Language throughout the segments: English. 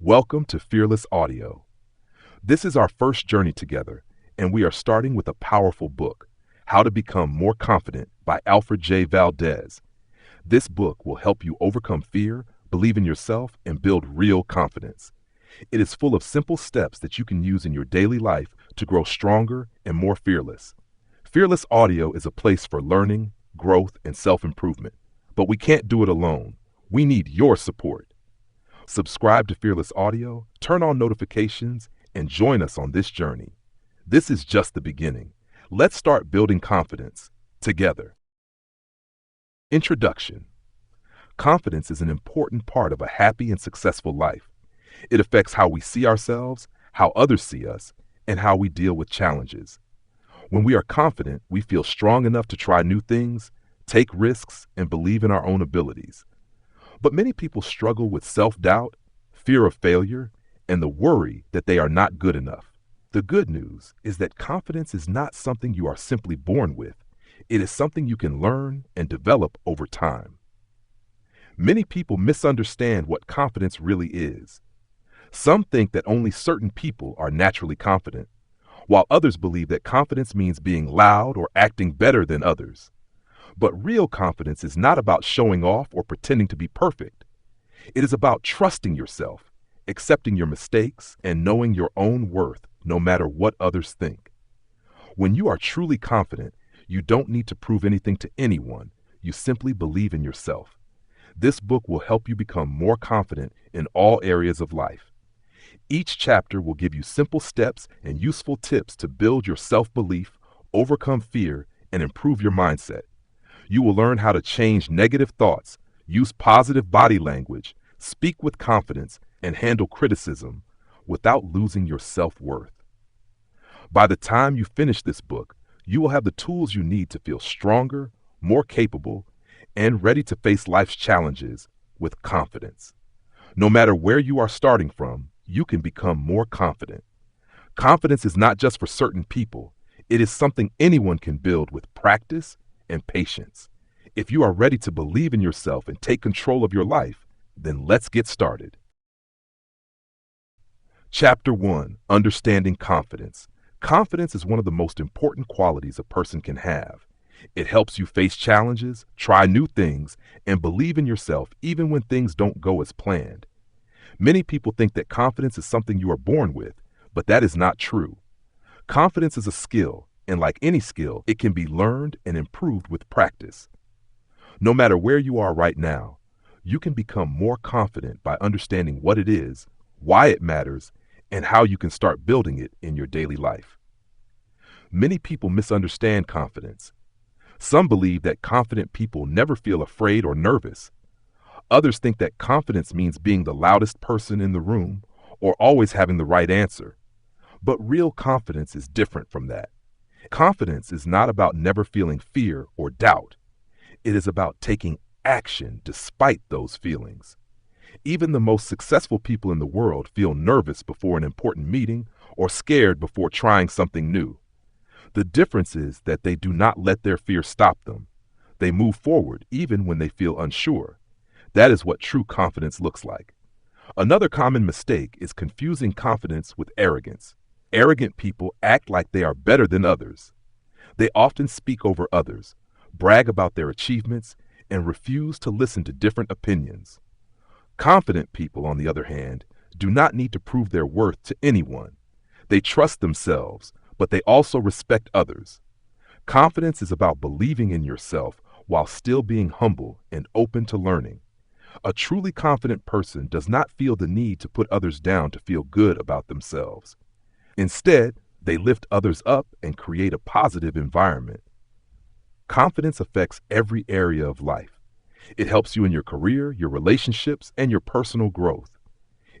Welcome to Fearless Audio. This is our first journey together, and we are starting with a powerful book, How to Become More Confident by Alfred J. Valdez. This book will help you overcome fear, believe in yourself, and build real confidence. It is full of simple steps that you can use in your daily life to grow stronger and more fearless. Fearless Audio is a place for learning, growth, and self-improvement, but we can't do it alone. We need your support. Subscribe to Fearless Audio, turn on notifications, and join us on this journey. This is just the beginning. Let's start building confidence together. Introduction. Confidence is an important part of a happy and successful life. It affects how we see ourselves, how others see us, and how we deal with challenges. When we are confident, we feel strong enough to try new things, take risks, and believe in our own abilities. But many people struggle with self-doubt, fear of failure, and the worry that they are not good enough. The good news is that confidence is not something you are simply born with. It is something you can learn and develop over time. Many people misunderstand what confidence really is. Some think that only certain people are naturally confident, while others believe that confidence means being loud or acting better than others. But real confidence is not about showing off or pretending to be perfect. It is about trusting yourself, accepting your mistakes, and knowing your own worth, no matter what others think. When you are truly confident, you don't need to prove anything to anyone. You simply believe in yourself. This book will help you become more confident in all areas of life. Each chapter will give you simple steps and useful tips to build your self-belief, overcome fear, and improve your mindset. You will learn how to change negative thoughts, use positive body language, speak with confidence, and handle criticism without losing your self-worth. By the time you finish this book, you will have the tools you need to feel stronger, more capable, and ready to face life's challenges with confidence. No matter where you are starting from, you can become more confident. Confidence is not just for certain people. It is something anyone can build with practice and patience. If you are ready to believe in yourself and take control of your life, then let's get started. Chapter 1. Understanding Confidence. Confidence is one of the most important qualities a person can have. It helps you face challenges, try new things, and believe in yourself even when things don't go as planned. Many people think that confidence is something you are born with, but that is not true. Confidence is a skill, and like any skill, it can be learned and improved with practice. No matter where you are right now, you can become more confident by understanding what it is, why it matters, and how you can start building it in your daily life. Many people misunderstand confidence. Some believe that confident people never feel afraid or nervous. Others think that confidence means being the loudest person in the room or always having the right answer. But real confidence is different from that. Confidence is not about never feeling fear or doubt. It is about taking action despite those feelings. Even the most successful people in the world feel nervous before an important meeting or scared before trying something new. The difference is that they do not let their fear stop them. They move forward even when they feel unsure. That is what true confidence looks like. Another common mistake is confusing confidence with arrogance. Arrogant people act like they are better than others. They often speak over others, brag about their achievements, and refuse to listen to different opinions. Confident people, on the other hand, do not need to prove their worth to anyone. They trust themselves, but they also respect others. Confidence is about believing in yourself while still being humble and open to learning. A truly confident person does not feel the need to put others down to feel good about themselves. Instead, they lift others up and create a positive environment. Confidence affects every area of life. It helps you in your career, your relationships, and your personal growth.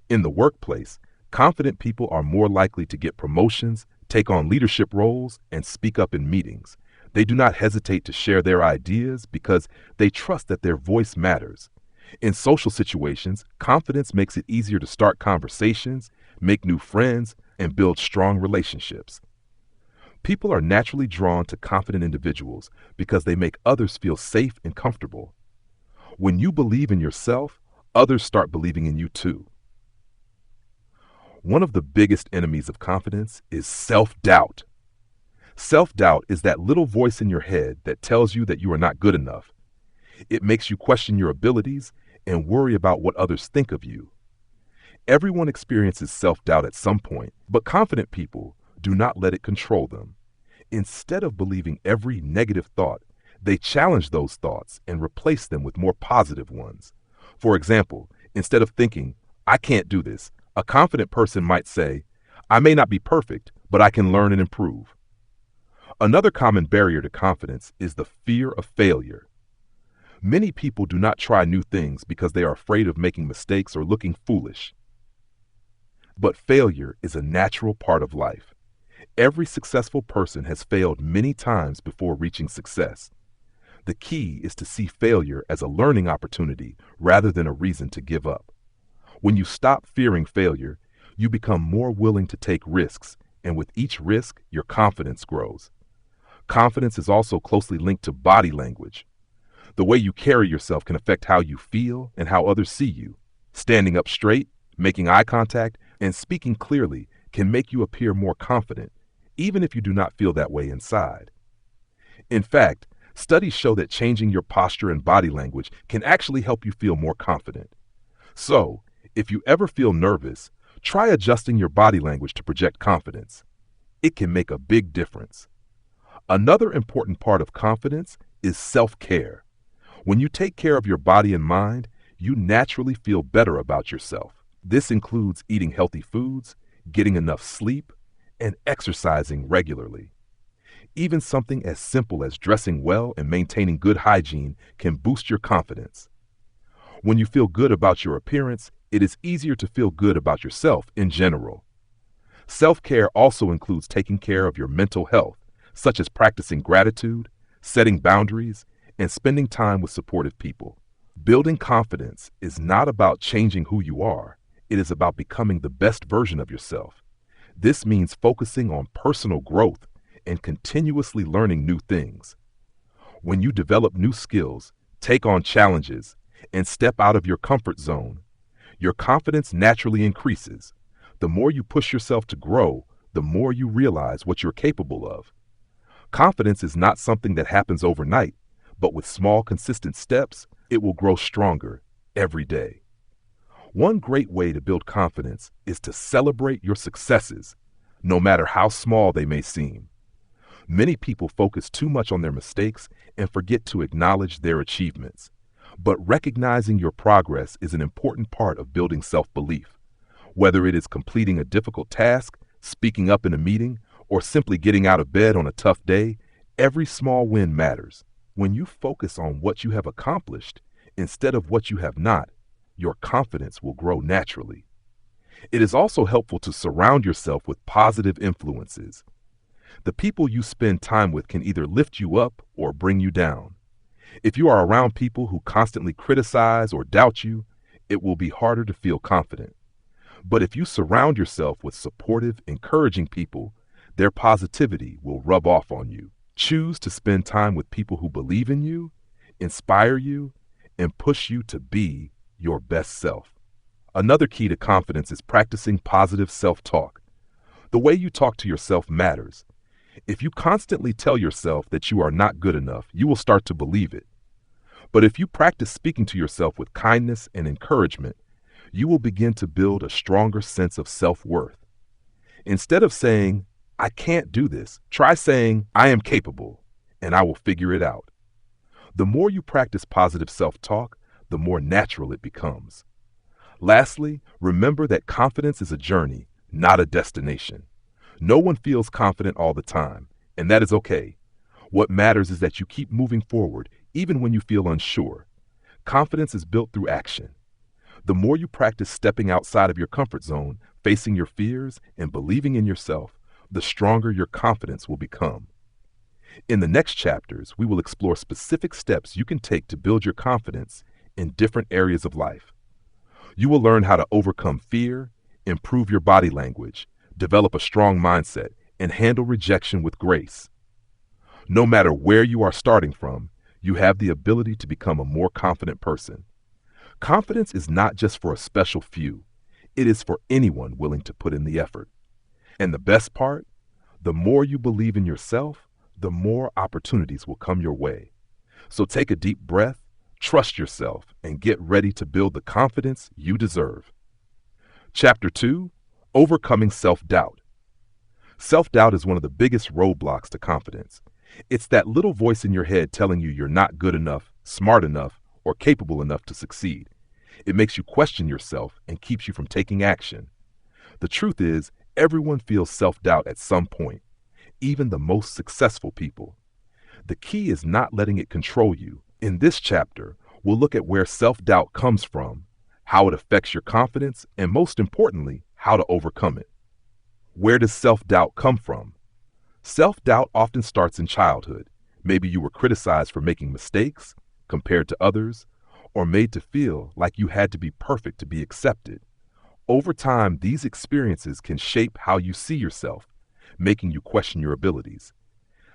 In the workplace, confident people are more likely to get promotions, take on leadership roles, and speak up in meetings. They do not hesitate to share their ideas because they trust that their voice matters. In social situations, confidence makes it easier to start conversations, make new friends, and build strong relationships. People are naturally drawn to confident individuals because they make others feel safe and comfortable. When you believe in yourself, others start believing in you too. One of the biggest enemies of confidence is self-doubt. Self-doubt is that little voice in your head that tells you that you are not good enough. It makes you question your abilities and worry about what others think of you. Everyone experiences self-doubt at some point, but confident people do not let it control them. Instead of believing every negative thought, they challenge those thoughts and replace them with more positive ones. For example, instead of thinking, "I can't do this," a confident person might say, "I may not be perfect, but I can learn and improve." Another common barrier to confidence is the fear of failure. Many people do not try new things because they are afraid of making mistakes or looking foolish. But failure is a natural part of life. Every successful person has failed many times before reaching success. The key is to see failure as a learning opportunity rather than a reason to give up. When you stop fearing failure, you become more willing to take risks, and with each risk, your confidence grows. Confidence is also closely linked to body language. The way you carry yourself can affect how you feel and how others see you. Standing up straight, making eye contact, and speaking clearly can make you appear more confident, even if you do not feel that way inside. In fact, studies show that changing your posture and body language can actually help you feel more confident. So, if you ever feel nervous, try adjusting your body language to project confidence. It can make a big difference. Another important part of confidence is self-care. When you take care of your body and mind, you naturally feel better about yourself. This includes eating healthy foods, getting enough sleep, and exercising regularly. Even something as simple as dressing well and maintaining good hygiene can boost your confidence. When you feel good about your appearance, it is easier to feel good about yourself in general. Self-care also includes taking care of your mental health, such as practicing gratitude, setting boundaries, and spending time with supportive people. Building confidence is not about changing who you are. It is about becoming the best version of yourself. This means focusing on personal growth and continuously learning new things. When you develop new skills, take on challenges, and step out of your comfort zone, your confidence naturally increases. The more you push yourself to grow, the more you realize what you're capable of. Confidence is not something that happens overnight, but with small, consistent steps, it will grow stronger every day. One great way to build confidence is to celebrate your successes, no matter how small they may seem. Many people focus too much on their mistakes and forget to acknowledge their achievements. But recognizing your progress is an important part of building self-belief. Whether it is completing a difficult task, speaking up in a meeting, or simply getting out of bed on a tough day, every small win matters. When you focus on what you have accomplished instead of what you have not, your confidence will grow naturally. It is also helpful to surround yourself with positive influences. The people you spend time with can either lift you up or bring you down. If you are around people who constantly criticize or doubt you, it will be harder to feel confident. But if you surround yourself with supportive, encouraging people, their positivity will rub off on you. Choose to spend time with people who believe in you, inspire you, and push you to be your best self. Another key to confidence is practicing positive self-talk. The way you talk to yourself matters. If you constantly tell yourself that you are not good enough, you will start to believe it. But if you practice speaking to yourself with kindness and encouragement, you will begin to build a stronger sense of self-worth. Instead of saying, "I can't do this," try saying, "I am capable, and I will figure it out." The more you practice positive self-talk, the more natural it becomes. Lastly, remember that confidence is a journey, not a destination. No one feels confident all the time, and that is okay. What matters is that you keep moving forward, even when you feel unsure. Confidence is built through action. The more you practice stepping outside of your comfort zone, facing your fears, and believing in yourself, the stronger your confidence will become. In the next chapters, we will explore specific steps you can take to build your confidence in different areas of life. You will learn how to overcome fear, improve your body language, develop a strong mindset, and handle rejection with grace. No matter where you are starting from, you have the ability to become a more confident person. Confidence is not just for a special few. It is for anyone willing to put in the effort. And the best part, the more you believe in yourself, the more opportunities will come your way. So take a deep breath, trust yourself, and get ready to build the confidence you deserve. Chapter 2, Overcoming Self-Doubt. Self-doubt is one of the biggest roadblocks to confidence. It's that little voice in your head telling you you're not good enough, smart enough, or capable enough to succeed. It makes you question yourself and keeps you from taking action. The truth is, everyone feels self-doubt at some point, even the most successful people. The key is not letting it control you. In this chapter, we'll look at where self-doubt comes from, how it affects your confidence, and most importantly, how to overcome it. Where does self-doubt come from? Self-doubt often starts in childhood. Maybe you were criticized for making mistakes, compared to others, or made to feel like you had to be perfect to be accepted. Over time, these experiences can shape how you see yourself, making you question your abilities.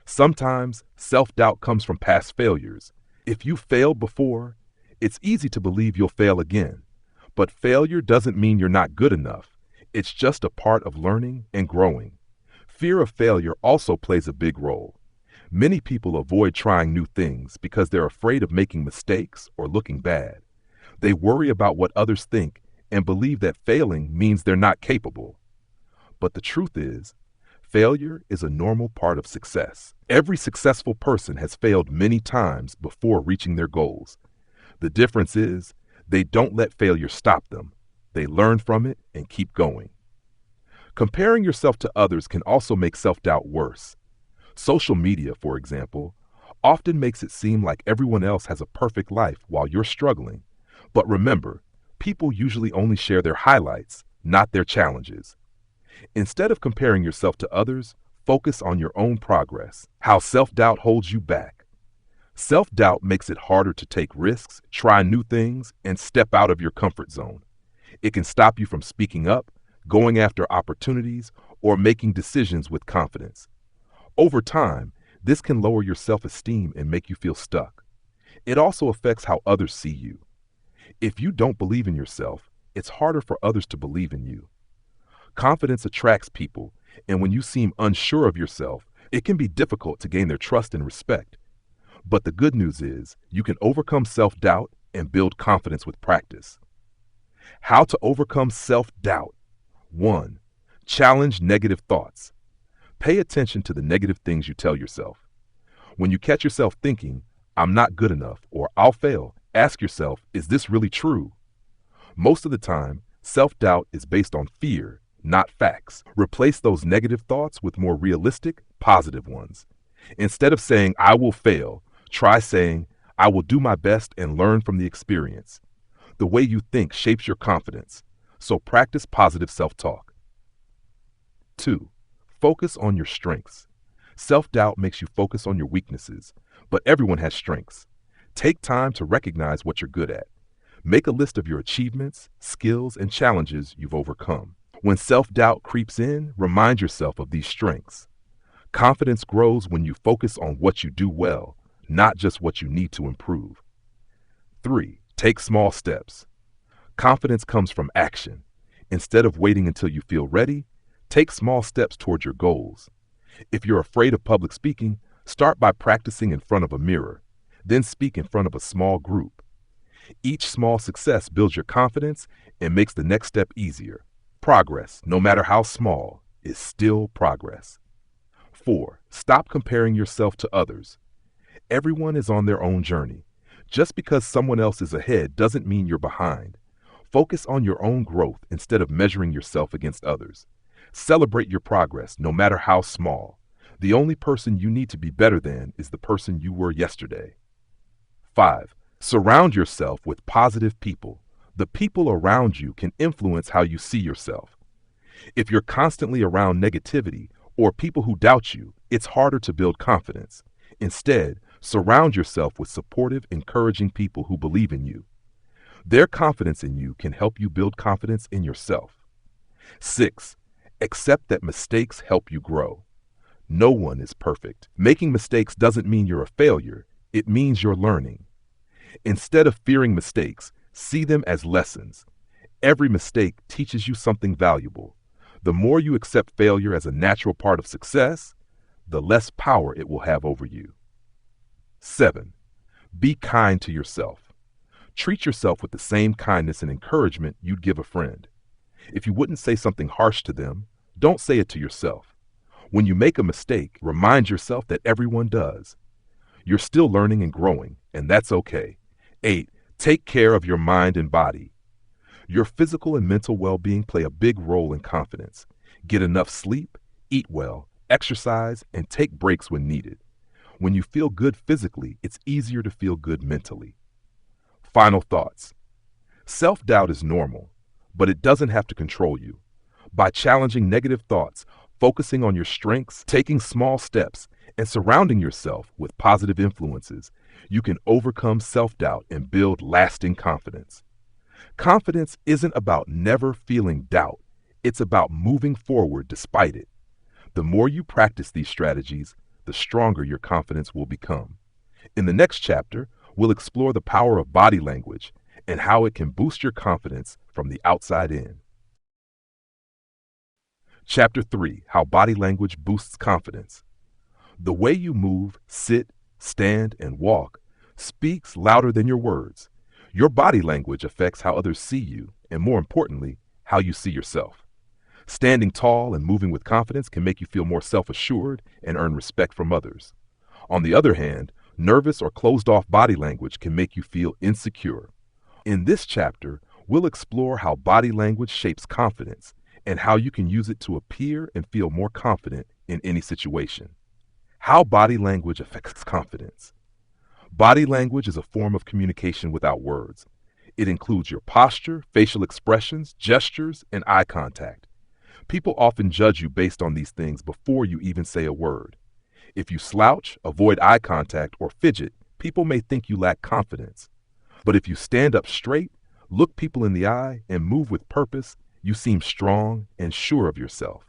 Sometimes, self-doubt comes from past failures. If you failed before, it's easy to believe you'll fail again. But failure doesn't mean you're not good enough. It's just a part of learning and growing. Fear of failure also plays a big role. Many people avoid trying new things because they're afraid of making mistakes or looking bad. They worry about what others think and believe that failing means they're not capable. But the truth is, failure is a normal part of success. Every successful person has failed many times before reaching their goals. The difference is, they don't let failure stop them. They learn from it and keep going. Comparing yourself to others can also make self-doubt worse. Social media, for example, often makes it seem like everyone else has a perfect life while you're struggling. But remember, people usually only share their highlights, not their challenges. Instead of comparing yourself to others, focus on your own progress, how self-doubt holds you back. Self-doubt makes it harder to take risks, try new things, and step out of your comfort zone. It can stop you from speaking up, going after opportunities, or making decisions with confidence. Over time, this can lower your self-esteem and make you feel stuck. It also affects how others see you. If you don't believe in yourself, it's harder for others to believe in you. Confidence attracts people, and when you seem unsure of yourself, it can be difficult to gain their trust and respect. But the good news is, you can overcome self-doubt and build confidence with practice. How to overcome self-doubt. 1. Challenge negative thoughts. Pay attention to the negative things you tell yourself. When you catch yourself thinking, "I'm not good enough," or "I'll fail," ask yourself, is this really true? Most of the time, self-doubt is based on fear, not facts. Replace those negative thoughts with more realistic, positive ones. Instead of saying, "I will fail," try saying, "I will do my best and learn from the experience." The way you think shapes your confidence, so practice positive self-talk. 2. Focus on your strengths. Self-doubt makes you focus on your weaknesses, but everyone has strengths. Take time to recognize what you're good at. Make a list of your achievements, skills, and challenges you've overcome. When self-doubt creeps in, remind yourself of these strengths. Confidence grows when you focus on what you do well, not just what you need to improve. 3. Take small steps. Confidence comes from action. Instead of waiting until you feel ready, take small steps toward your goals. If you're afraid of public speaking, start by practicing in front of a mirror, then speak in front of a small group. Each small success builds your confidence and makes the next step easier. Progress, no matter how small, is still progress. 4. Stop comparing yourself to others. Everyone is on their own journey. Just because someone else is ahead doesn't mean you're behind. Focus on your own growth instead of measuring yourself against others. Celebrate your progress, no matter how small. The only person you need to be better than is the person you were yesterday. 5. Surround yourself with positive people. The people around you can influence how you see yourself. If you're constantly around negativity or people who doubt you, it's harder to build confidence. Instead, surround yourself with supportive, encouraging people who believe in you. Their confidence in you can help you build confidence in yourself. 6. Accept that mistakes help you grow. No one is perfect. Making mistakes doesn't mean you're a failure. It means you're learning. Instead of fearing mistakes, see them as lessons. Every mistake teaches you something valuable. The more you accept failure as a natural part of success, the less power it will have over you. 7. Be kind to yourself. Treat yourself with the same kindness and encouragement you'd give a friend. If you wouldn't say something harsh to them, don't say it to yourself. When you make a mistake, remind yourself that everyone does. You're still learning and growing, and that's okay. 8. Take care of your mind and body. Your physical and mental well-being play a big role in confidence. Get enough sleep, eat well, exercise, and take breaks when needed. When you feel good physically, it's easier to feel good mentally. Final thoughts. Self-doubt is normal, but it doesn't have to control you. By challenging negative thoughts, focusing on your strengths, taking small steps, and surrounding yourself with positive influences, you can overcome self-doubt and build lasting confidence. Confidence isn't about never feeling doubt. It's about moving forward despite it. The more you practice these strategies, the stronger your confidence will become. In the next chapter, we'll explore the power of body language and how it can boost your confidence from the outside in. Chapter 3: How Body Language Boosts Confidence. The way you move, sit, stand, and walk speaks louder than your words. Your body language affects how others see you, and more importantly, how you see yourself. Standing tall and moving with confidence can make you feel more self-assured and earn respect from others. On the other hand, nervous or closed-off body language can make you feel insecure. In this chapter, we'll explore how body language shapes confidence and how you can use it to appear and feel more confident in any situation. How body language affects confidence. Body language is a form of communication without words. It includes your posture, facial expressions, gestures, and eye contact. People often judge you based on these things before you even say a word. If you slouch, avoid eye contact, or fidget, people may think you lack confidence. But if you stand up straight, look people in the eye, and move with purpose, you seem strong and sure of yourself.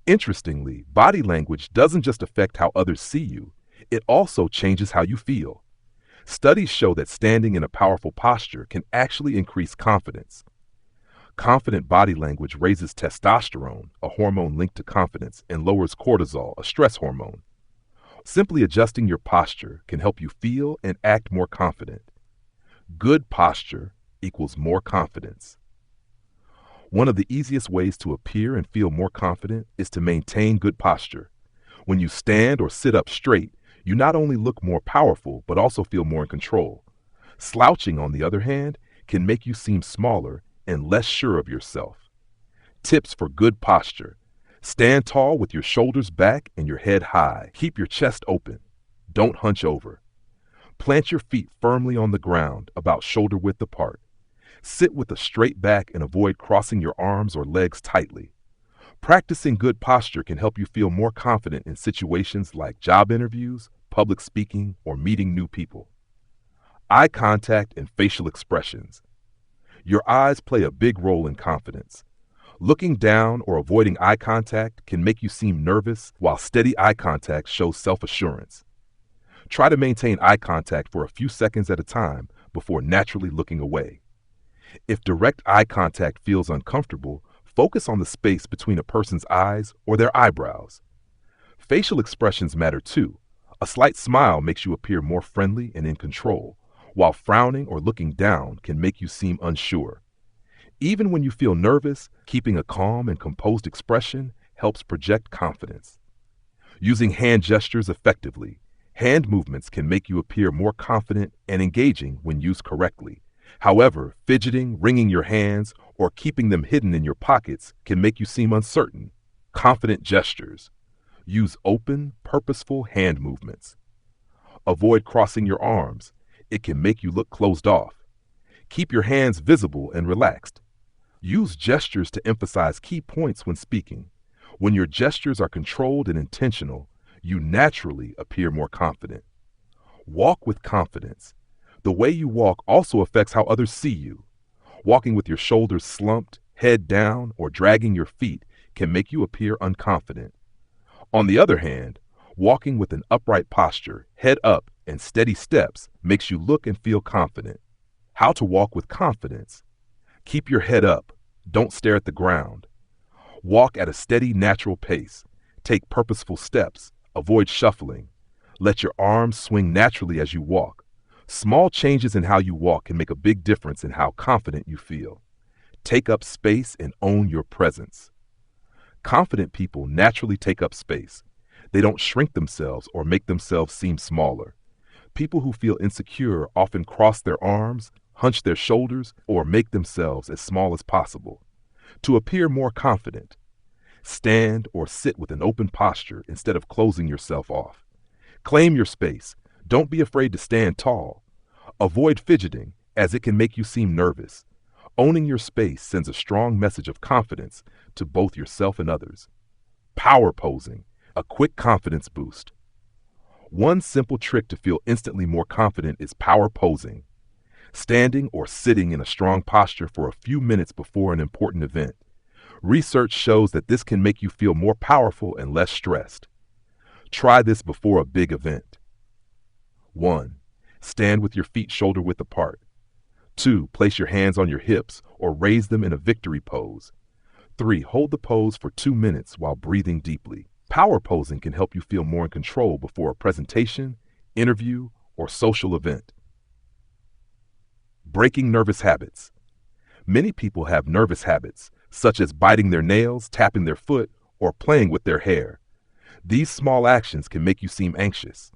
Interestingly, body language doesn't just affect how others see you, it also changes how you feel. Studies show that standing in a powerful posture can actually increase confidence. Confident body language raises testosterone, a hormone linked to confidence, and lowers cortisol, a stress hormone. Simply adjusting your posture can help you feel and act more confident. Good posture equals more confidence. One of the easiest ways to appear and feel more confident is to maintain good posture. When you stand or sit up straight, you not only look more powerful, but also feel more in control. Slouching, on the other hand, can make you seem smaller and less sure of yourself. Tips for good posture. Stand tall with your shoulders back and your head high. Keep your chest open. Don't hunch over. Plant your feet firmly on the ground, about shoulder width apart. Sit with a straight back and avoid crossing your arms or legs tightly. Practicing good posture can help you feel more confident in situations like job interviews, public speaking, or meeting new people. Eye contact and facial expressions. Your eyes play a big role in confidence. Looking down or avoiding eye contact can make you seem nervous, while steady eye contact shows self-assurance. Try to maintain eye contact for a few seconds at a time before naturally looking away. If direct eye contact feels uncomfortable, focus on the space between a person's eyes or their eyebrows. Facial expressions matter too. A slight smile makes you appear more friendly and in control, while frowning or looking down can make you seem unsure. Even when you feel nervous, keeping a calm and composed expression helps project confidence. Using hand gestures effectively. Hand movements can make you appear more confident and engaging when used correctly. However, fidgeting, wringing your hands, or keeping them hidden in your pockets can make you seem uncertain. Confident gestures. Use open, purposeful hand movements. Avoid crossing your arms. It can make you look closed off. Keep your hands visible and relaxed. Use gestures to emphasize key points when speaking. When your gestures are controlled and intentional, you naturally appear more confident. Walk with confidence. The way you walk also affects how others see you. Walking with your shoulders slumped, head down, or dragging your feet can make you appear unconfident. On the other hand, walking with an upright posture, head up, and steady steps makes you look and feel confident. How to walk with confidence. Keep your head up. Don't stare at the ground. Walk at a steady, natural pace. Take purposeful steps. Avoid shuffling. Let your arms swing naturally as you walk. Small changes in how you walk can make a big difference in how confident you feel. Take up space and own your presence. Confident people naturally take up space. They don't shrink themselves or make themselves seem smaller. People who feel insecure often cross their arms, hunch their shoulders, or make themselves as small as possible. To appear more confident, stand or sit with an open posture instead of closing yourself off. Claim your space. Don't be afraid to stand tall. Avoid fidgeting, as it can make you seem nervous. Owning your space sends a strong message of confidence to both yourself and others. Power posing, a quick confidence boost. One simple trick to feel instantly more confident is power posing. Standing or sitting in a strong posture for a few minutes before an important event. Research shows that this can make you feel more powerful and less stressed. Try this before a big event. 1. Stand with your feet shoulder width apart. 2. Place your hands on your hips or raise them in a victory pose. 3. Hold the pose for 2 minutes while breathing deeply. Power posing can help you feel more in control before a presentation, interview, or social event. Breaking nervous habits. Many people have nervous habits, such as biting their nails, tapping their foot, or playing with their hair. These small actions can make you seem anxious.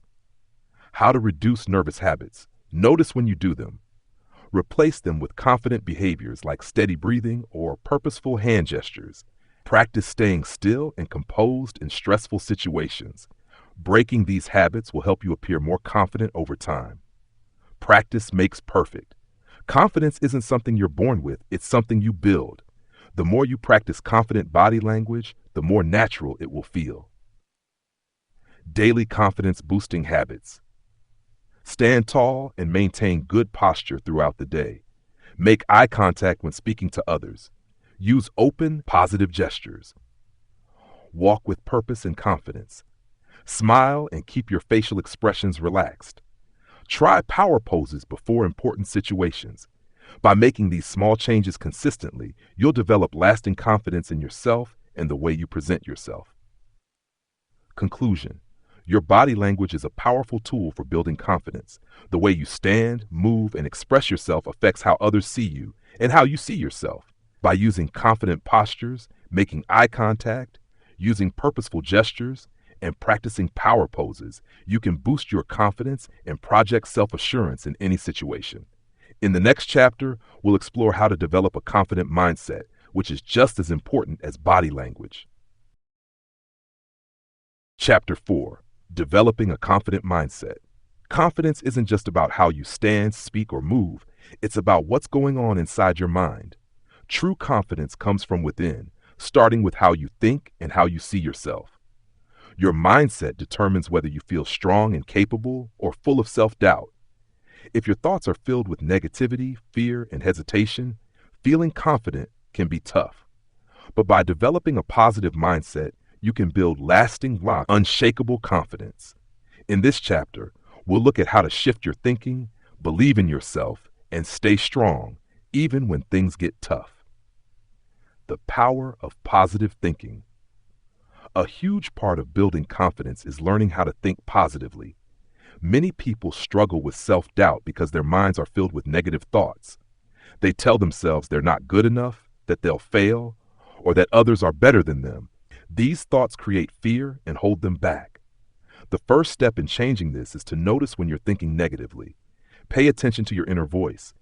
How to reduce nervous habits. Notice when you do them. Replace them with confident behaviors like steady breathing or purposeful hand gestures. Practice staying still and composed in stressful situations. Breaking these habits will help you appear more confident over time. Practice makes perfect. Confidence isn't something you're born with, it's something you build. The more you practice confident body language, the more natural it will feel. Daily confidence boosting habits. Stand tall and maintain good posture throughout the day. Make eye contact when speaking to others. Use open, positive gestures. Walk with purpose and confidence. Smile and keep your facial expressions relaxed. Try power poses before important situations. By making these small changes consistently, you'll develop lasting confidence in yourself and the way you present yourself. Conclusion. Your body language is a powerful tool for building confidence. The way you stand, move, and express yourself affects how others see you and how you see yourself. By using confident postures, making eye contact, using purposeful gestures, and practicing power poses, you can boost your confidence and project self-assurance in any situation. In the next chapter, we'll explore how to develop a confident mindset, which is just as important as body language. Chapter 4. Developing a confident mindset. Confidence isn't just about how you stand, speak, or move. It's about what's going on inside your mind. True confidence comes from within, starting with how you think and how you see yourself. Your mindset determines whether you feel strong and capable or full of self-doubt. If your thoughts are filled with negativity, fear, and hesitation, feeling confident can be tough. But by developing a positive mindset, you can build lasting, unshakable confidence. In this chapter, we'll look at how to shift your thinking, believe in yourself, and stay strong, even when things get tough. The power of positive thinking. A huge part of building confidence is learning how to think positively. Many people struggle with self-doubt because their minds are filled with negative thoughts. They tell themselves they're not good enough, that they'll fail, or that others are better than them. These thoughts create fear and hold them back. The first step in changing this is to notice when you're thinking negatively. Pay attention to your inner voice.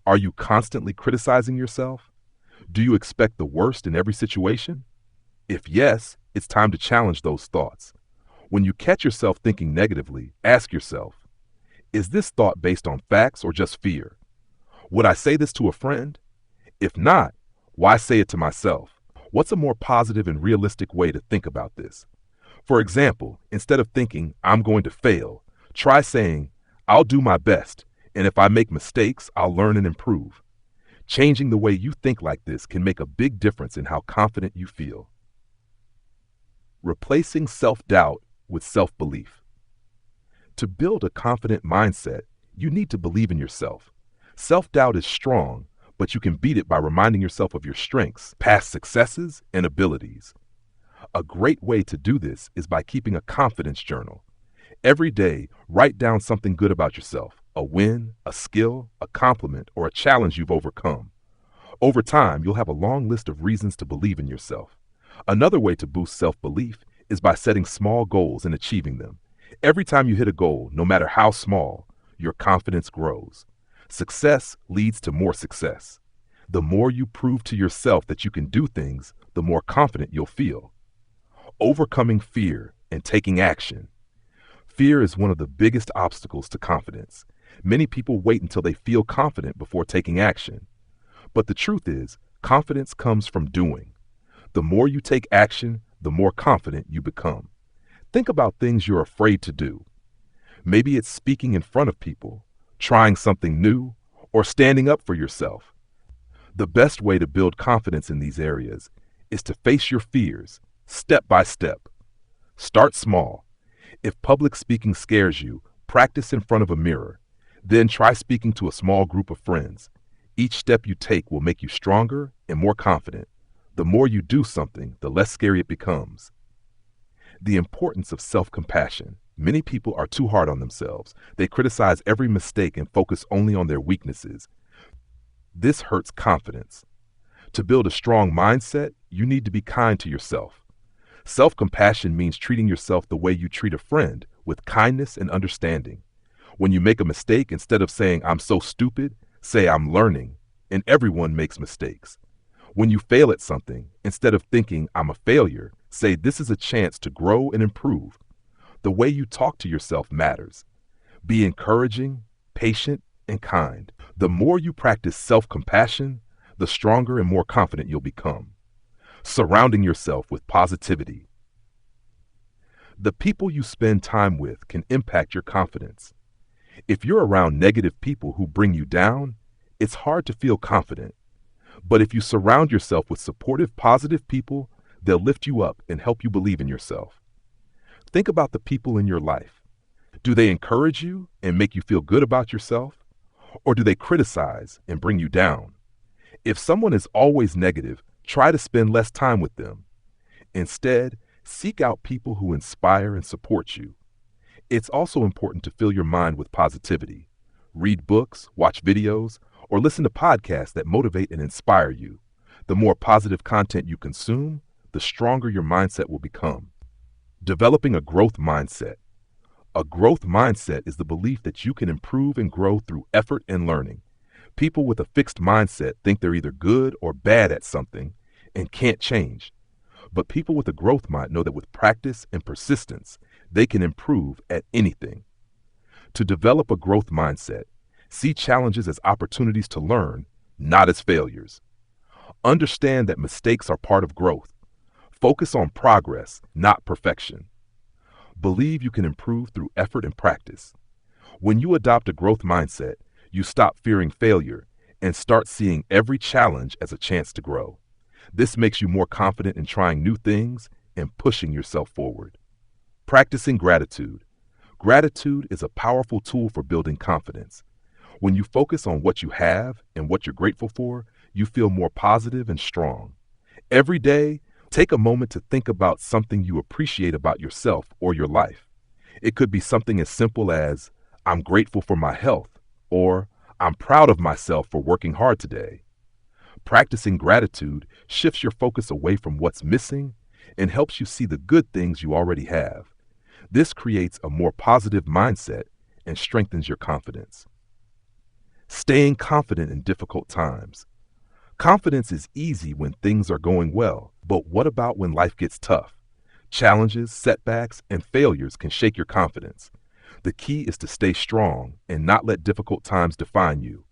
Are you constantly criticizing yourself? Do you expect the worst in every situation? If yes, it's time to challenge those thoughts. When you catch yourself thinking negatively, ask yourself, is this thought based on facts or just fear? Would I say this to a friend? If not, why say it to myself? What's a more positive and realistic way to think about this? For example, instead of thinking, I'm going to fail, try saying, I'll do my best, and if I make mistakes, I'll learn and improve. Changing the way you think like this can make a big difference in how confident you feel. Replacing self-doubt with self-belief. To build a confident mindset, you need to believe in yourself. Self-doubt is strong, but you can beat it by reminding yourself of your strengths, past successes, and abilities. A great way to do this is by keeping a confidence journal. Every day, write down something good about yourself, a win, a skill, a compliment, or a challenge you've overcome. Over time, you'll have a long list of reasons to believe in yourself. Another way to boost self-belief is by setting small goals and achieving them. Every time you hit a goal, no matter how small, your confidence grows. Success leads to more success. The more you prove to yourself that you can do things, the more confident you'll feel. Overcoming fear and taking action. Fear is one of the biggest obstacles to confidence. Many people wait until they feel confident before taking action. But the truth is, confidence comes from doing. The more you take action, the more confident you become. Think about things you're afraid to do. Maybe it's speaking in front of people, trying something new, or standing up for yourself. The best way to build confidence in these areas is to face your fears, step by step. Start small. If public speaking scares you, practice in front of a mirror. Then try speaking to a small group of friends. Each step you take will make you stronger and more confident. The more you do something, the less scary it becomes. The importance of self-compassion. Many people are too hard on themselves. They criticize every mistake and focus only on their weaknesses. This hurts confidence. To build a strong mindset, you need to be kind to yourself. Self-compassion means treating yourself the way you treat a friend, with kindness and understanding. When you make a mistake, instead of saying, "I'm so stupid," say, "I'm learning," and everyone makes mistakes. When you fail at something, instead of thinking, "I'm a failure," say, "This is a chance to grow and improve." The way you talk to yourself matters. Be encouraging, patient, and kind. The more you practice self-compassion, the stronger and more confident you'll become. Surrounding yourself with positivity. The people you spend time with can impact your confidence. If you're around negative people who bring you down, it's hard to feel confident. But if you surround yourself with supportive, positive people, they'll lift you up and help you believe in yourself. Think about the people in your life. Do they encourage you and make you feel good about yourself? Or do they criticize and bring you down? If someone is always negative, try to spend less time with them. Instead, seek out people who inspire and support you. It's also important to fill your mind with positivity. Read books, watch videos, or listen to podcasts that motivate and inspire you. The more positive content you consume, the stronger your mindset will become. Developing a growth mindset. A growth mindset is the belief that you can improve and grow through effort and learning. People with a fixed mindset think they're either good or bad at something and can't change. But people with a growth mind know that with practice and persistence, they can improve at anything. To develop a growth mindset, see challenges as opportunities to learn, not as failures. Understand that mistakes are part of growth. Focus on progress, not perfection. Believe you can improve through effort and practice. When you adopt a growth mindset, you stop fearing failure and start seeing every challenge as a chance to grow. This makes you more confident in trying new things and pushing yourself forward. Practicing gratitude. Gratitude is a powerful tool for building confidence. When you focus on what you have and what you're grateful for, you feel more positive and strong. Every day, take a moment to think about something you appreciate about yourself or your life. It could be something as simple as, "I'm grateful for my health," or "I'm proud of myself for working hard today." Practicing gratitude shifts your focus away from what's missing and helps you see the good things you already have. This creates a more positive mindset and strengthens your confidence. Staying confident in difficult times. Confidence is easy when things are going well, but what about when life gets tough? Challenges, setbacks, and failures can shake your confidence. The key is to stay strong and not let difficult times define you.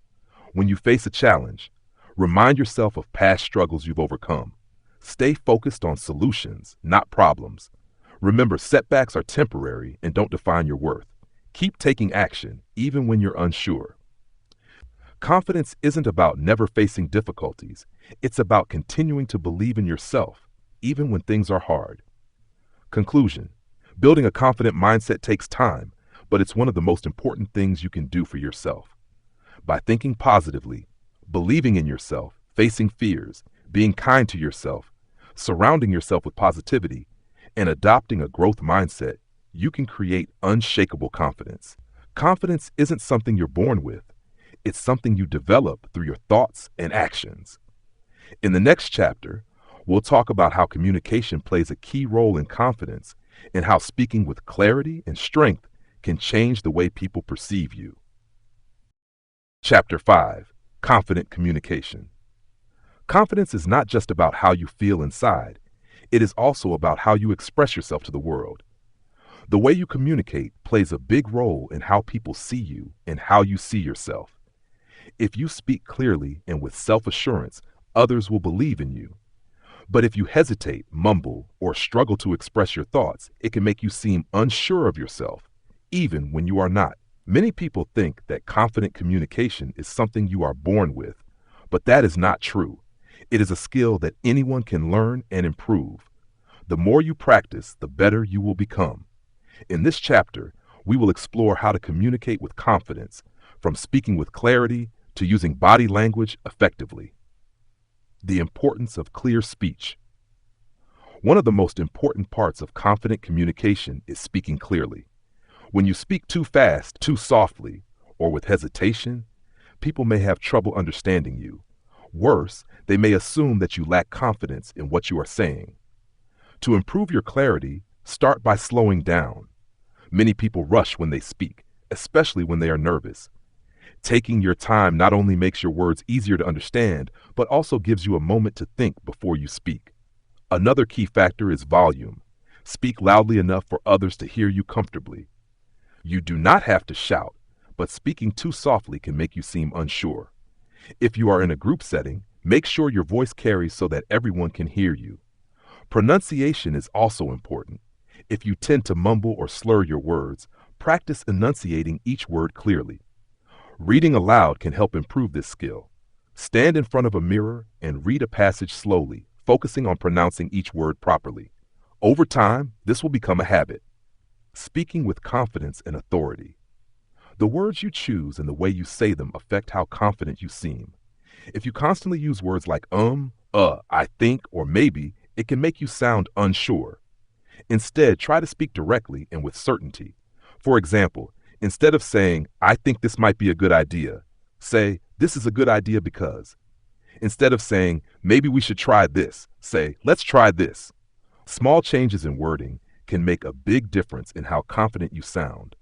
When you face a challenge, remind yourself of past struggles you've overcome. Stay focused on solutions, not problems. Remember, setbacks are temporary and don't define your worth. Keep taking action, even when you're unsure. Confidence isn't about never facing difficulties. It's about continuing to believe in yourself, even when things are hard. Conclusion. Building a confident mindset takes time, but it's one of the most important things you can do for yourself. By thinking positively, believing in yourself, facing fears, being kind to yourself, surrounding yourself with positivity, and adopting a growth mindset, you can create unshakable confidence. Confidence isn't something you're born with. It's something you develop through your thoughts and actions. In the next chapter, we'll talk about how communication plays a key role in confidence and how speaking with clarity and strength can change the way people perceive you. Chapter 5. Confident Communication. Confidence is not just about how you feel inside. It is also about how you express yourself to the world. The way you communicate plays a big role in how people see you and how you see yourself. If you speak clearly and with self-assurance, others will believe in you. But if you hesitate, mumble, or struggle to express your thoughts, it can make you seem unsure of yourself, even when you are not. Many people think that confident communication is something you are born with, but that is not true. It is a skill that anyone can learn and improve. The more you practice, the better you will become. In this chapter, we will explore how to communicate with confidence, from speaking with clarity to using body language effectively. The importance of clear speech. One of the most important parts of confident communication is speaking clearly. When you speak too fast, too softly, or with hesitation, people may have trouble understanding you. Worse, they may assume that you lack confidence in what you are saying. To improve your clarity, start by slowing down. Many people rush when they speak, especially when they are nervous. Taking your time not only makes your words easier to understand, but also gives you a moment to think before you speak. Another key factor is volume. Speak loudly enough for others to hear you comfortably. You do not have to shout, but speaking too softly can make you seem unsure. If you are in a group setting, make sure your voice carries so that everyone can hear you. Pronunciation is also important. If you tend to mumble or slur your words, practice enunciating each word clearly. Reading aloud can help improve this skill. Stand in front of a mirror and read a passage slowly, focusing on pronouncing each word properly. Over time, this will become a habit. Speaking with confidence and authority. The words you choose and the way you say them affect how confident you seem. If you constantly use words like I think, or maybe, it can make you sound unsure. Instead, try to speak directly and with certainty. For example, instead of saying, I think this might be a good idea, say, this is a good idea because. Instead of saying, maybe we should try this, say, let's try this. Small changes in wording can make a big difference in how confident you sound.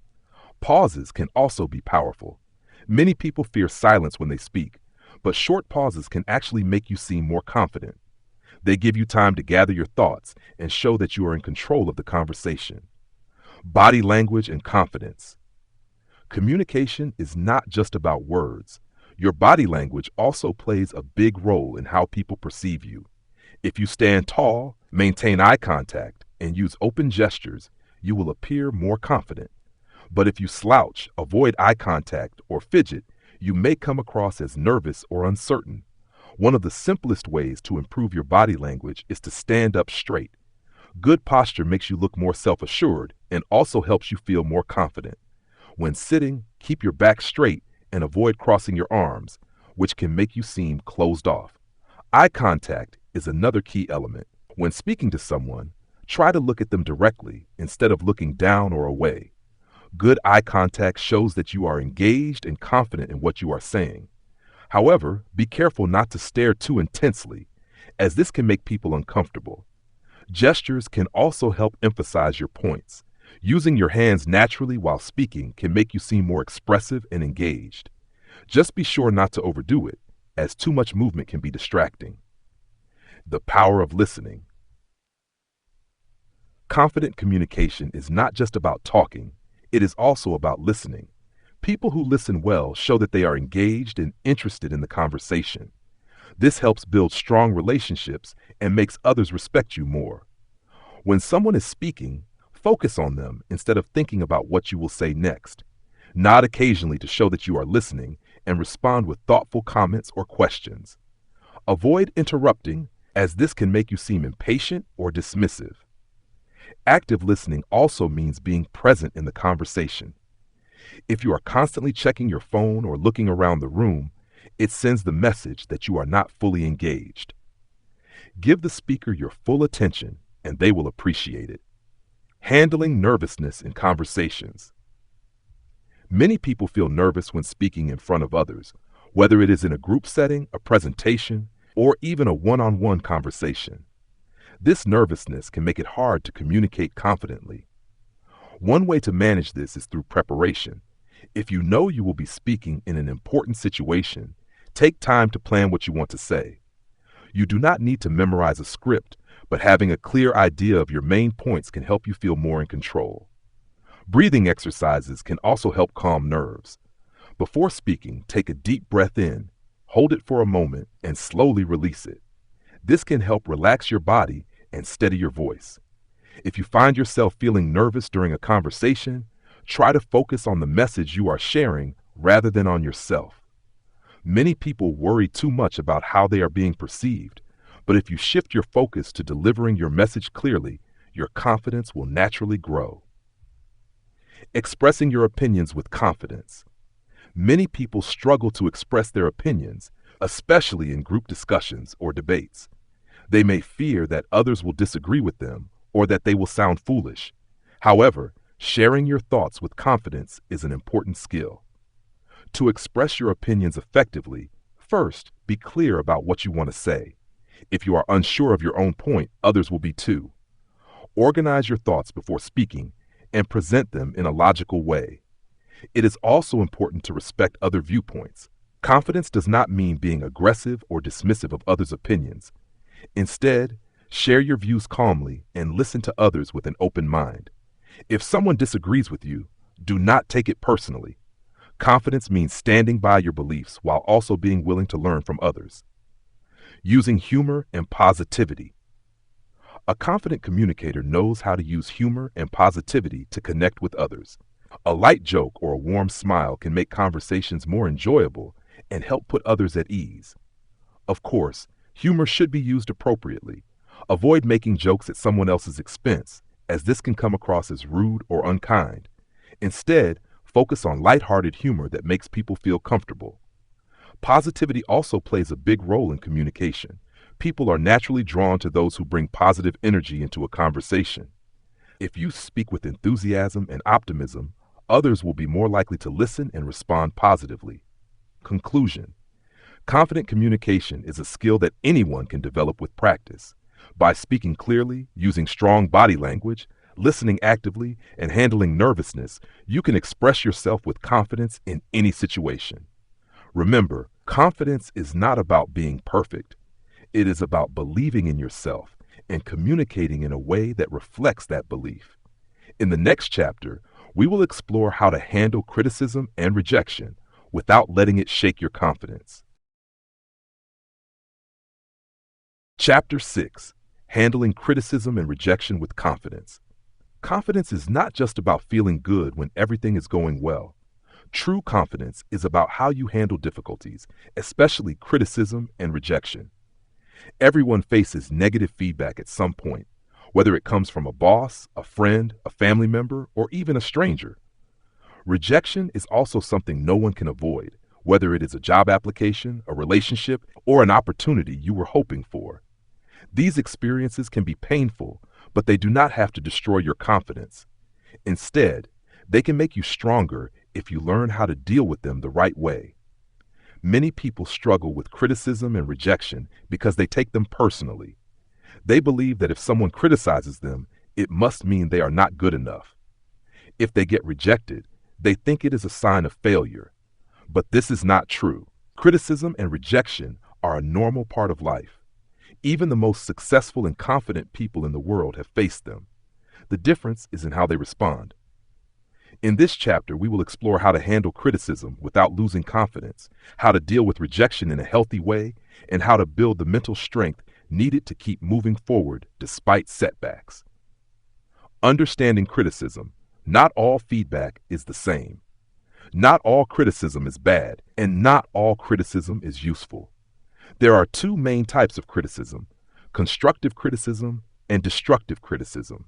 Pauses can also be powerful. Many people fear silence when they speak, but short pauses can actually make you seem more confident. They give you time to gather your thoughts and show that you are in control of the conversation. Body language and confidence. Communication is not just about words. Your body language also plays a big role in how people perceive you. If you stand tall, maintain eye contact, and use open gestures, you will appear more confident. But if you slouch, avoid eye contact, or fidget, you may come across as nervous or uncertain. One of the simplest ways to improve your body language is to stand up straight. Good posture makes you look more self-assured and also helps you feel more confident. When sitting, keep your back straight and avoid crossing your arms, which can make you seem closed off. Eye contact is another key element. When speaking to someone, try to look at them directly instead of looking down or away. Good eye contact shows that you are engaged and confident in what you are saying. However, be careful not to stare too intensely, as this can make people uncomfortable. Gestures can also help emphasize your points. Using your hands naturally while speaking can make you seem more expressive and engaged. Just be sure not to overdo it, as too much movement can be distracting. The power of listening. Confident communication is not just about talking, it is also about listening. People who listen well show that they are engaged and interested in the conversation. This helps build strong relationships and makes others respect you more. When someone is speaking, focus on them instead of thinking about what you will say next. Nod occasionally to show that you are listening and respond with thoughtful comments or questions. Avoid interrupting, as this can make you seem impatient or dismissive. Active listening also means being present in the conversation. If you are constantly checking your phone or looking around the room, It sends the message that you are not fully engaged. Give the speaker your full attention, and they will appreciate it. Handling nervousness in conversations. Many people feel nervous when speaking in front of others, whether it is in a group setting, a presentation, or even a one-on-one conversation. This nervousness can make it hard to communicate confidently. One way to manage this is through preparation. If you know you will be speaking in an important situation, take time to plan what you want to say. You do not need to memorize a script, but having a clear idea of your main points can help you feel more in control. Breathing exercises can also help calm nerves. Before speaking, take a deep breath in, hold it for a moment, and slowly release it. This can help relax your body and steady your voice. If you find yourself feeling nervous during a conversation, try to focus on the message you are sharing rather than on yourself. Many people worry too much about how they are being perceived, but if you shift your focus to delivering your message clearly, your confidence will naturally grow. Expressing your opinions with confidence. Many people struggle to express their opinions, especially in group discussions or debates. They may fear that others will disagree with them or that they will sound foolish. However, sharing your thoughts with confidence is an important skill. To express your opinions effectively, first, be clear about what you want to say. If you are unsure of your own point, others will be too. Organize your thoughts before speaking and present them in a logical way. It is also important to respect other viewpoints. Confidence does not mean being aggressive or dismissive of others' opinions. Instead, share your views calmly and listen to others with an open mind. If someone disagrees with you, do not take it personally. Confidence means standing by your beliefs while also being willing to learn from others. Using humor and positivity. A confident communicator knows how to use humor and positivity to connect with others. A light joke or a warm smile can make conversations more enjoyable and help put others at ease. Of course, humor should be used appropriately. Avoid making jokes at someone else's expense, as this can come across as rude or unkind. Instead, focus on lighthearted humor that makes people feel comfortable. Positivity also plays a big role in communication. People are naturally drawn to those who bring positive energy into a conversation. If you speak with enthusiasm and optimism, others will be more likely to listen and respond positively. Conclusion. Confident communication is a skill that anyone can develop with practice. By speaking clearly, using strong body language, listening actively, and handling nervousness, you can express yourself with confidence in any situation. Remember, confidence is not about being perfect. It is about believing in yourself and communicating in a way that reflects that belief. In the next chapter, we will explore how to handle criticism and rejection without letting it shake your confidence. Chapter 6. Handling criticism and rejection with confidence. Confidence is not just about feeling good when everything is going well. True confidence is about how you handle difficulties, especially criticism and rejection. Everyone faces negative feedback at some point, whether it comes from a boss, a friend, a family member, or even a stranger. Rejection is also something no one can avoid, whether it is a job application, a relationship, or an opportunity you were hoping for. These experiences can be painful, but they do not have to destroy your confidence. Instead, they can make you stronger if you learn how to deal with them the right way. Many people struggle with criticism and rejection because they take them personally. They believe that if someone criticizes them, it must mean they are not good enough. If they get rejected, they think it is a sign of failure. But this is not true. Criticism and rejection are a normal part of life. Even the most successful and confident people in the world have faced them. The difference is in how they respond. In this chapter, we will explore how to handle criticism without losing confidence, how to deal with rejection in a healthy way, and how to build the mental strength needed to keep moving forward despite setbacks. Understanding criticism. Not all feedback is the same. Not all criticism is bad, and not all criticism is useful. There are two main types of criticism: constructive criticism and destructive criticism.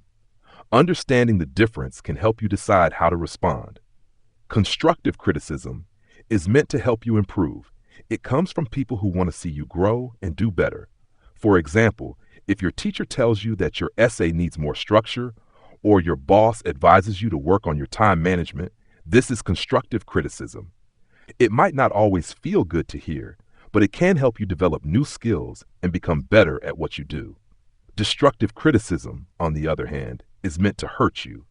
Understanding the difference can help you decide how to respond. Constructive criticism is meant to help you improve. It comes from people who want to see you grow and do better. For example, if your teacher tells you that your essay needs more structure, or your boss advises you to work on your time management, this is constructive criticism. It might not always feel good to hear, but it can help you develop new skills and become better at what you do. Destructive criticism, on the other hand, is meant to hurt you.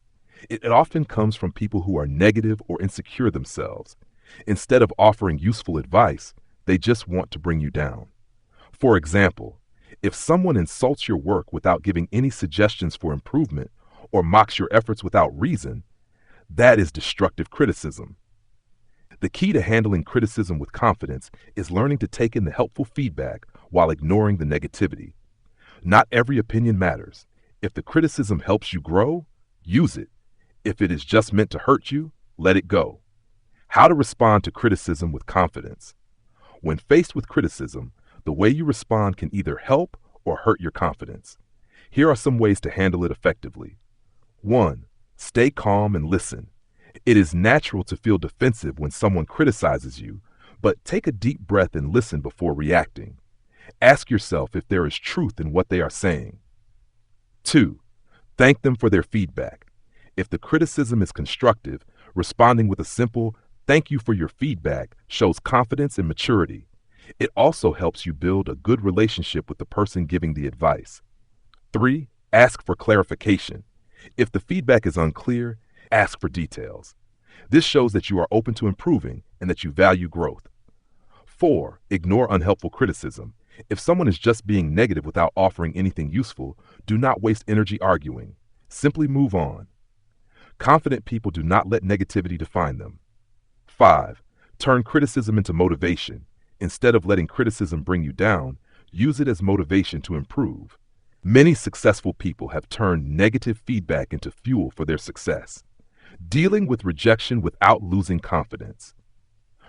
It often comes from people who are negative or insecure themselves. Instead of offering useful advice, they just want to bring you down. For example, if someone insults your work without giving any suggestions for improvement or mocks your efforts without reason, that is destructive criticism. The key to handling criticism with confidence is learning to take in the helpful feedback while ignoring the negativity. Not every opinion matters. If the criticism helps you grow, use it. If it is just meant to hurt you, let it go. How to respond to criticism with confidence. When faced with criticism, the way you respond can either help or hurt your confidence. Here are some ways to handle it effectively. 1. Stay calm and listen. It is natural to feel defensive when someone criticizes you, but take a deep breath and listen before reacting. Ask yourself if there is truth in what they are saying. 2. Thank them for their feedback. If the criticism is constructive, responding with a simple, "Thank you for your feedback," shows confidence and maturity. It also helps you build a good relationship with the person giving the advice. 3. Ask for clarification. If the feedback is unclear, ask for details. This shows that you are open to improving and that you value growth. 4. Ignore unhelpful criticism. If someone is just being negative without offering anything useful, do not waste energy arguing. Simply move on. Confident people do not let negativity define them. 5. Turn criticism into motivation. Instead of letting criticism bring you down, use it as motivation to improve. Many successful people have turned negative feedback into fuel for their success. Dealing with rejection without losing confidence.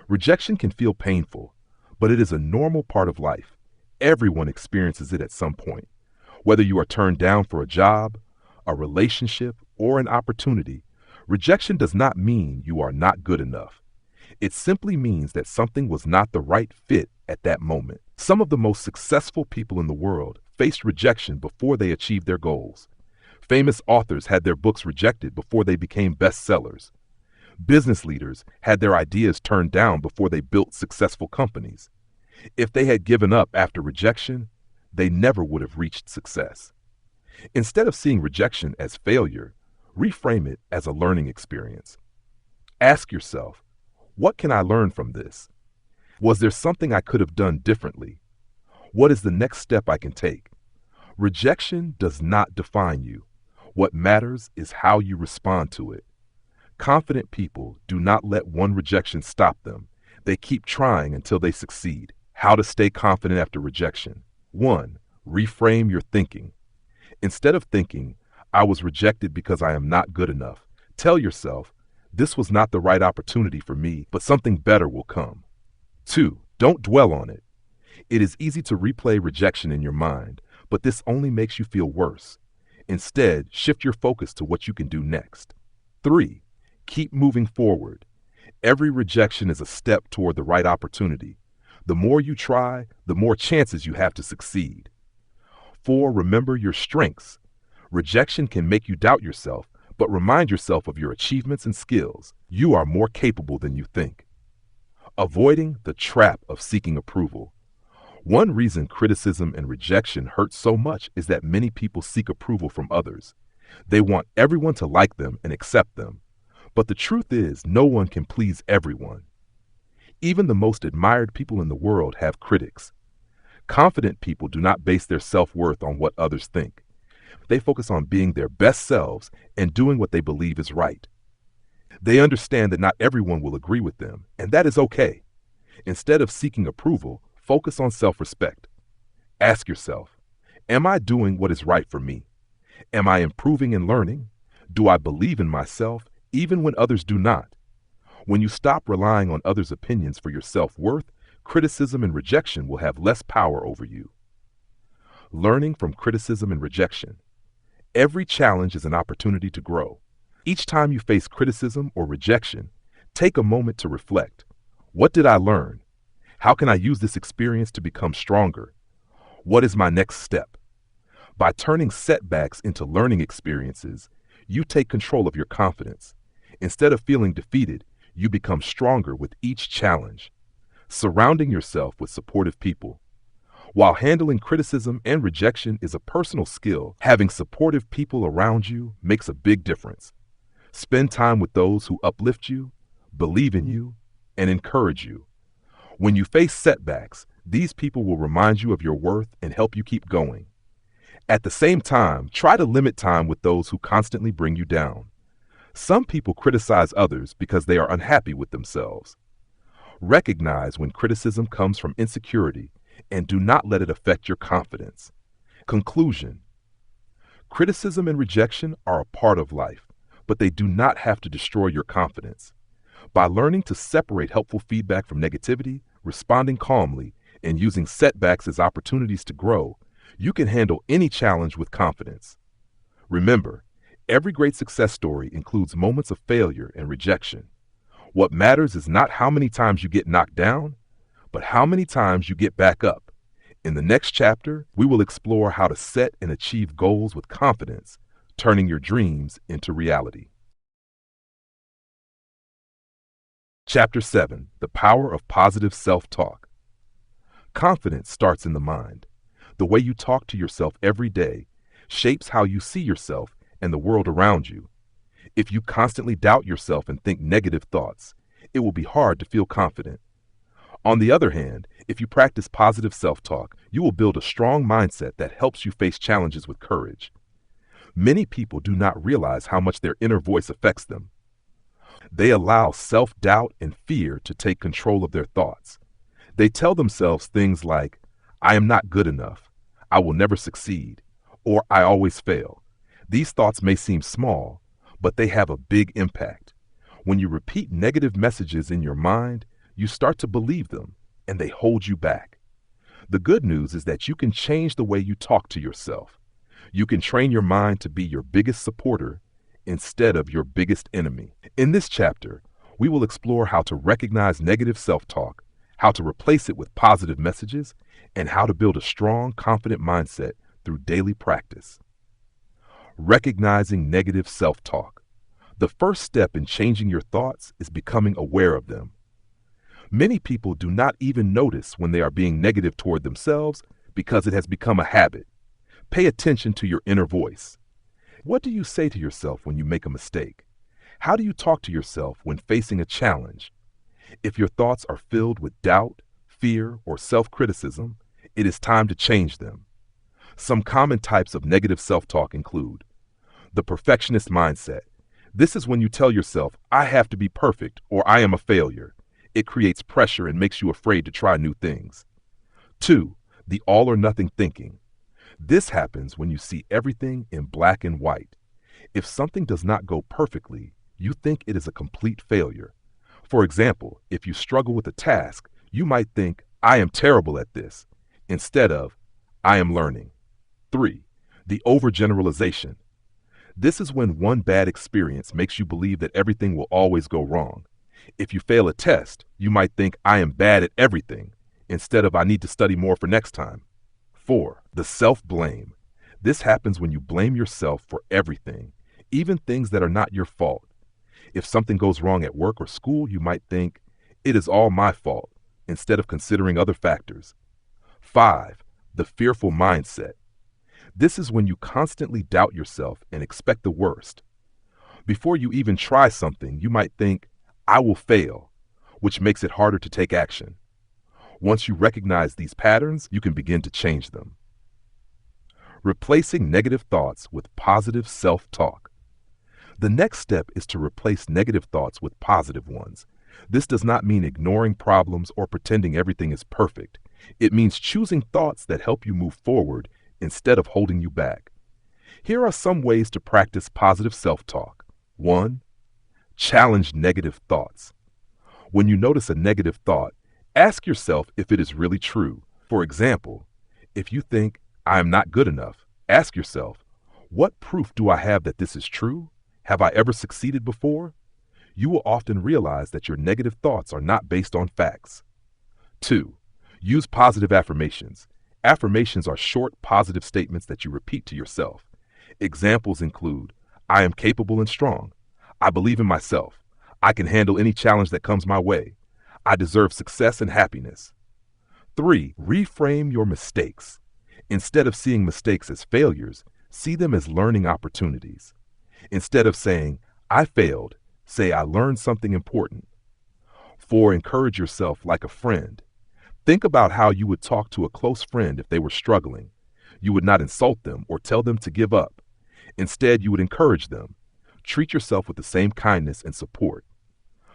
Rejection can feel painful, but it is a normal part of life. Everyone experiences it at some point. Whether you are turned down for a job, a relationship, or an opportunity, rejection does not mean you are not good enough. It simply means that something was not the right fit at that moment. Some of the most successful people in the world faced rejection before they achieved their goals. Famous authors had their books rejected before they became bestsellers. Business leaders had their ideas turned down before they built successful companies. If they had given up after rejection, they never would have reached success. Instead of seeing rejection as failure, reframe it as a learning experience. Ask yourself, what can I learn from this? Was there something I could have done differently? What is the next step I can take? Rejection does not define you. What matters is how you respond to it. Confident people do not let one rejection stop them. They keep trying until they succeed. How to stay confident after rejection. 1. Reframe your thinking. Instead of thinking, "I was rejected because I am not good enough," tell yourself, "This was not the right opportunity for me, but something better will come." 2. Don't dwell on it. It is easy to replay rejection in your mind, but this only makes you feel worse. Instead, shift your focus to what you can do next. 3. Keep moving forward. Every rejection is a step toward the right opportunity. The more you try, the more chances you have to succeed. 4. Remember your strengths. Rejection can make you doubt yourself, but remind yourself of your achievements and skills. You are more capable than you think. Avoiding the trap of seeking approval. One reason criticism and rejection hurt so much is that many people seek approval from others. They want everyone to like them and accept them. But the truth is, no one can please everyone. Even the most admired people in the world have critics. Confident people do not base their self-worth on what others think. They focus on being their best selves and doing what they believe is right. They understand that not everyone will agree with them, and that is okay. Instead of seeking approval, focus on self-respect. Ask yourself, am I doing what is right for me? Am I improving and learning? Do I believe in myself, even when others do not? When you stop relying on others' opinions for your self-worth, criticism and rejection will have less power over you. Learning from criticism and rejection. Every challenge is an opportunity to grow. Each time you face criticism or rejection, take a moment to reflect. What did I learn? How can I use this experience to become stronger? What is my next step? By turning setbacks into learning experiences, you take control of your confidence. Instead of feeling defeated, you become stronger with each challenge. Surrounding yourself with supportive people. While handling criticism and rejection is a personal skill, having supportive people around you makes a big difference. Spend time with those who uplift you, believe in you, and encourage you. When you face setbacks, these people will remind you of your worth and help you keep going. At the same time, try to limit time with those who constantly bring you down. Some people criticize others because they are unhappy with themselves. Recognize when criticism comes from insecurity and do not let it affect your confidence. Conclusion: criticism and rejection are a part of life, but they do not have to destroy your confidence. By learning to separate helpful feedback from negativity, responding calmly, and using setbacks as opportunities to grow, you can handle any challenge with confidence. Remember, every great success story includes moments of failure and rejection. What matters is not how many times you get knocked down, but how many times you get back up. In the next chapter, we will explore how to set and achieve goals with confidence, turning your dreams into reality. Chapter 7: The Power of Positive Self-Talk. Confidence starts in the mind. The way you talk to yourself every day shapes how you see yourself and the world around you. If you constantly doubt yourself and think negative thoughts, it will be hard to feel confident. On the other hand, if you practice positive self-talk, you will build a strong mindset that helps you face challenges with courage. Many people do not realize how much their inner voice affects them. They allow self-doubt and fear to take control of their thoughts. They tell themselves things like, "I am not good enough," "I will never succeed," or "I always fail." These thoughts may seem small, but they have a big impact. When you repeat negative messages in your mind, you start to believe them, and they hold you back. The good news is that you can change the way you talk to yourself. You can train your mind to be your biggest supporter instead of your biggest enemy. In this chapter, we will explore how to recognize negative self-talk, how to replace it with positive messages, and how to build a strong, confident mindset through daily practice. Recognizing negative self-talk. The first step in changing your thoughts is becoming aware of them. Many people do not even notice when they are being negative toward themselves because it has become a habit. Pay attention to your inner voice. What do you say to yourself when you make a mistake? How do you talk to yourself when facing a challenge? If your thoughts are filled with doubt, fear, or self-criticism, it is time to change them. Some common types of negative self-talk include the perfectionist mindset. This is when you tell yourself, "I have to be perfect," or "I am a failure." It creates pressure and makes you afraid to try new things. 2. The all or nothing thinking. This happens when you see everything in black and white. If something does not go perfectly, you think it is a complete failure. For example, if you struggle with a task, you might think, "I am terrible at this," instead of, "I am learning." 3. The overgeneralization. This is when one bad experience makes you believe that everything will always go wrong. If you fail a test, you might think, "I am bad at everything," instead of, "I need to study more for next time." 4. The self-blame. This happens when you blame yourself for everything, even things that are not your fault. If something goes wrong at work or school, you might think, "It is all my fault," instead of considering other factors. 5. The fearful mindset. This is when you constantly doubt yourself and expect the worst. Before you even try something, you might think, "I will fail," which makes it harder to take action. Once you recognize these patterns, you can begin to change them. Replacing negative thoughts with positive self-talk. The next step is to replace negative thoughts with positive ones. This does not mean ignoring problems or pretending everything is perfect. It means choosing thoughts that help you move forward instead of holding you back. Here are some ways to practice positive self-talk. 1. Challenge negative thoughts. When you notice a negative thought, ask yourself if it is really true. For example, if you think, "I am not good enough," ask yourself, "What proof do I have that this is true? Have I ever succeeded before?" You will often realize that your negative thoughts are not based on facts. 2. Use positive affirmations. Affirmations are short, positive statements that you repeat to yourself. Examples include, I am capable and strong. I believe in myself. I can handle any challenge that comes my way. I deserve success and happiness. 3. Reframe your mistakes. Instead of seeing mistakes as failures, see them as learning opportunities. Instead of saying, I failed, say, I learned something important. 4. Encourage yourself like a friend. Think about how you would talk to a close friend if they were struggling. You would not insult them or tell them to give up. Instead, you would encourage them. Treat yourself with the same kindness and support.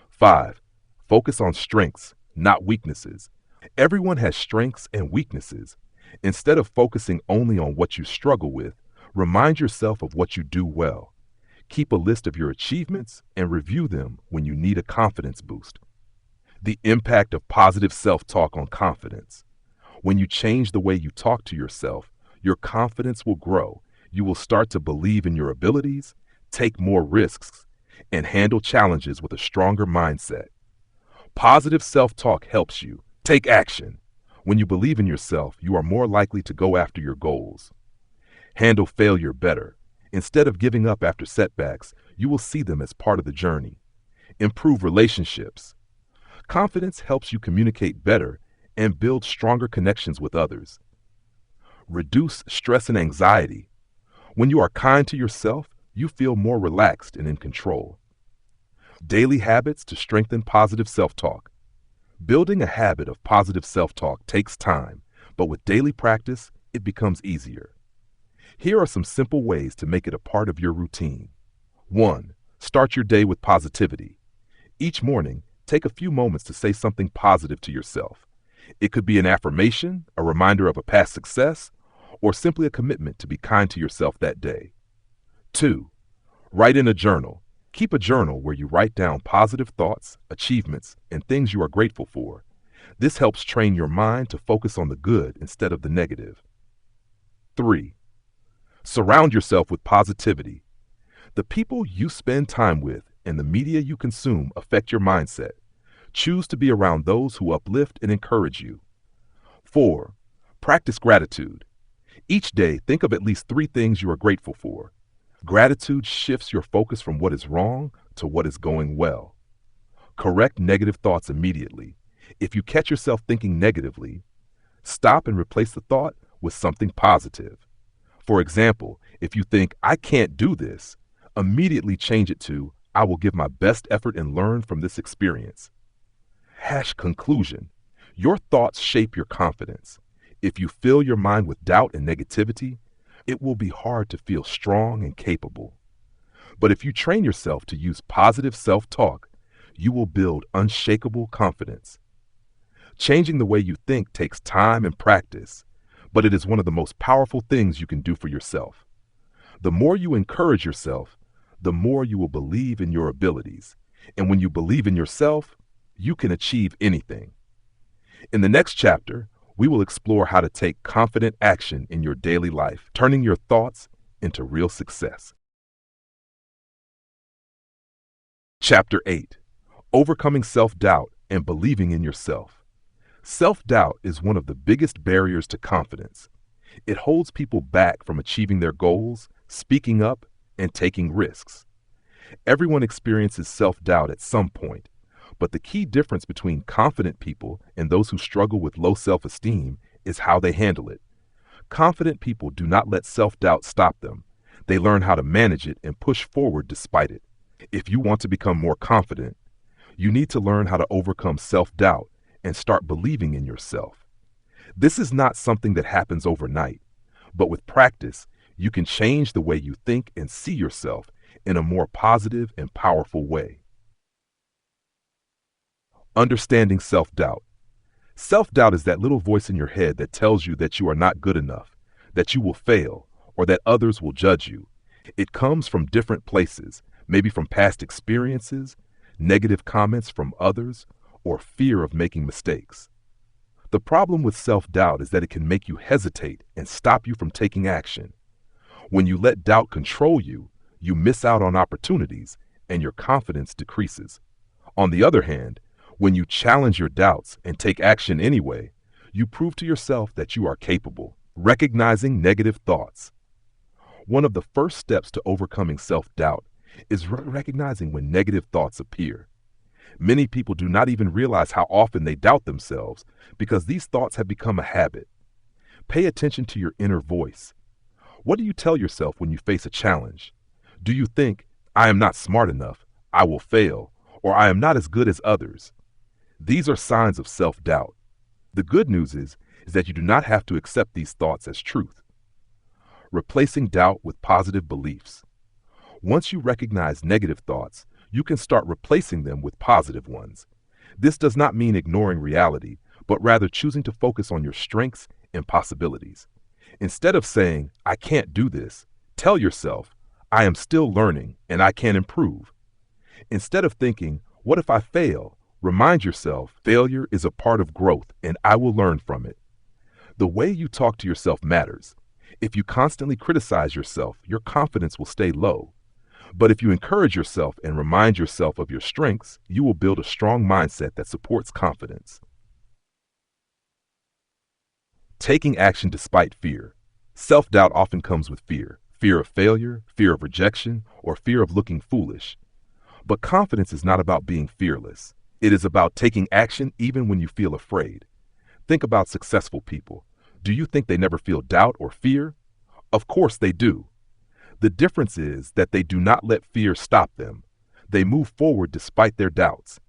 5. Focus on strengths, not weaknesses. Everyone has strengths and weaknesses. Instead of focusing only on what you struggle with, remind yourself of what you do well. Keep a list of your achievements and review them when you need a confidence boost. The impact of positive self-talk on confidence. When you change the way you talk to yourself, your confidence will grow. You will start to believe in your abilities, take more risks, and handle challenges with a stronger mindset. Positive self-talk helps you. Take action. When you believe in yourself, you are more likely to go after your goals. Handle failure better. Instead of giving up after setbacks, you will see them as part of the journey. Improve relationships. Confidence helps you communicate better and build stronger connections with others. Reduce stress and anxiety. When you are kind to yourself, you feel more relaxed and in control. Daily habits to strengthen positive self-talk. Building a habit of positive self-talk takes time, but with daily practice, it becomes easier. Here are some simple ways to make it a part of your routine. 1. Start your day with positivity. Each morning, take a few moments to say something positive to yourself. It could be an affirmation, a reminder of a past success, or simply a commitment to be kind to yourself that day. 2. Write in a journal. Keep a journal where you write down positive thoughts, achievements, and things you are grateful for. This helps train your mind to focus on the good instead of the negative. 3. Surround yourself with positivity. The people you spend time with and the media you consume affect your mindset. Choose to be around those who uplift and encourage you. 4. Practice gratitude. Each day, think of at least 3 things you are grateful for. Gratitude shifts your focus from what is wrong to what is going well. Correct negative thoughts immediately. If you catch yourself thinking negatively, stop and replace the thought with something positive. For example, if you think, I can't do this, immediately change it to, I will give my best effort and learn from this experience. Conclusion. Your thoughts shape your confidence. If you fill your mind with doubt and negativity, it will be hard to feel strong and capable. But if you train yourself to use positive self-talk, you will build unshakable confidence. Changing the way you think takes time and practice, but it is one of the most powerful things you can do for yourself. The more you encourage yourself, the more you will believe in your abilities. And when you believe in yourself, you can achieve anything. In the next chapter, we will explore how to take confident action in your daily life, turning your thoughts into real success. Chapter 8. Overcoming self-doubt and believing in yourself. Self-doubt is one of the biggest barriers to confidence. It holds people back from achieving their goals, speaking up, and taking risks. Everyone experiences self-doubt at some point, but the key difference between confident people and those who struggle with low self-esteem is how they handle it. Confident people do not let self-doubt stop them. They learn how to manage it and push forward despite it. If you want to become more confident, you need to learn how to overcome self-doubt and start believing in yourself. This is not something that happens overnight, but with practice, you can change the way you think and see yourself in a more positive and powerful way. Understanding self-doubt. Self-doubt is that little voice in your head that tells you that you are not good enough, that you will fail, or that others will judge you. It comes from different places, maybe from past experiences, negative comments from others, or fear of making mistakes. The problem with self-doubt is that it can make you hesitate and stop you from taking action. When you let doubt control you, you miss out on opportunities and your confidence decreases. On the other hand, When you challenge your doubts and take action anyway, you prove to yourself that you are capable. Recognizing negative thoughts. One of the first steps to overcoming self-doubt is recognizing when negative thoughts appear. Many people do not even realize how often they doubt themselves because these thoughts have become a habit. Pay attention to your inner voice. What do you tell yourself when you face a challenge? Do you think, I am not smart enough, I will fail, or I am not as good as others? These are signs of self-doubt. The good news is that you do not have to accept these thoughts as truth. Replacing doubt with positive beliefs. Once you recognize negative thoughts, you can start replacing them with positive ones. This does not mean ignoring reality, but rather choosing to focus on your strengths and possibilities. Instead of saying, I can't do this, tell yourself, I am still learning and I can improve. Instead of thinking, what if I fail? Remind yourself, failure is a part of growth and I will learn from it. The way you talk to yourself matters. If you constantly criticize yourself, your confidence will stay low. But if you encourage yourself and remind yourself of your strengths, you will build a strong mindset that supports confidence. Taking action despite fear. Self-doubt often comes with fear. Fear of failure, fear of rejection, or fear of looking foolish. But confidence is not about being fearless. It is about taking action even when you feel afraid. Think about successful people. Do you think they never feel doubt or fear? Of course they do. The difference is that they do not let fear stop them. They move forward despite their doubts.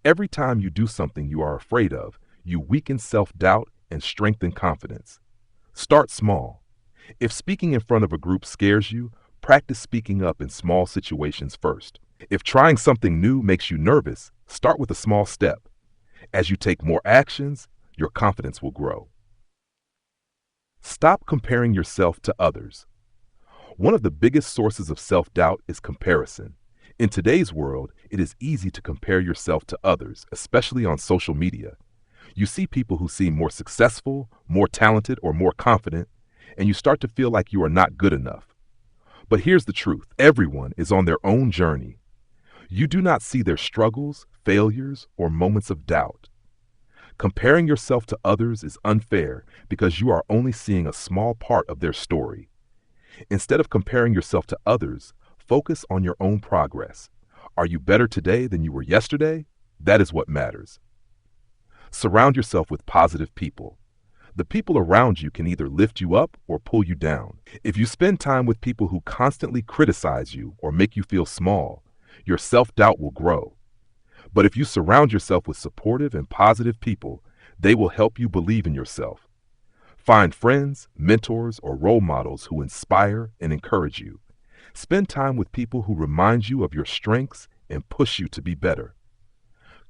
Every time you do something you are afraid of, you weaken self-doubt and strengthen confidence. Start small. If speaking in front of a group scares you, practice speaking up in small situations first. If trying something new makes you nervous, start with a small step. As you take more actions, your confidence will grow. Stop comparing yourself to others. One of the biggest sources of self-doubt is comparison. In today's world, it is easy to compare yourself to others, especially on social media. You see people who seem more successful, more talented, or more confident, and you start to feel like you are not good enough. But here's the truth. Everyone is on their own journey. You do not see their struggles, failures, or moments of doubt. Comparing yourself to others is unfair because you are only seeing a small part of their story. Instead of comparing yourself to others, focus on your own progress. Are you better today than you were yesterday? That is what matters. Surround yourself with positive people. The people around you can either lift you up or pull you down. If you spend time with people who constantly criticize you or make you feel small, your self-doubt will grow. But if you surround yourself with supportive and positive people, they will help you believe in yourself. Find friends, mentors, or role models who inspire and encourage you. Spend time with people who remind you of your strengths and push you to be better.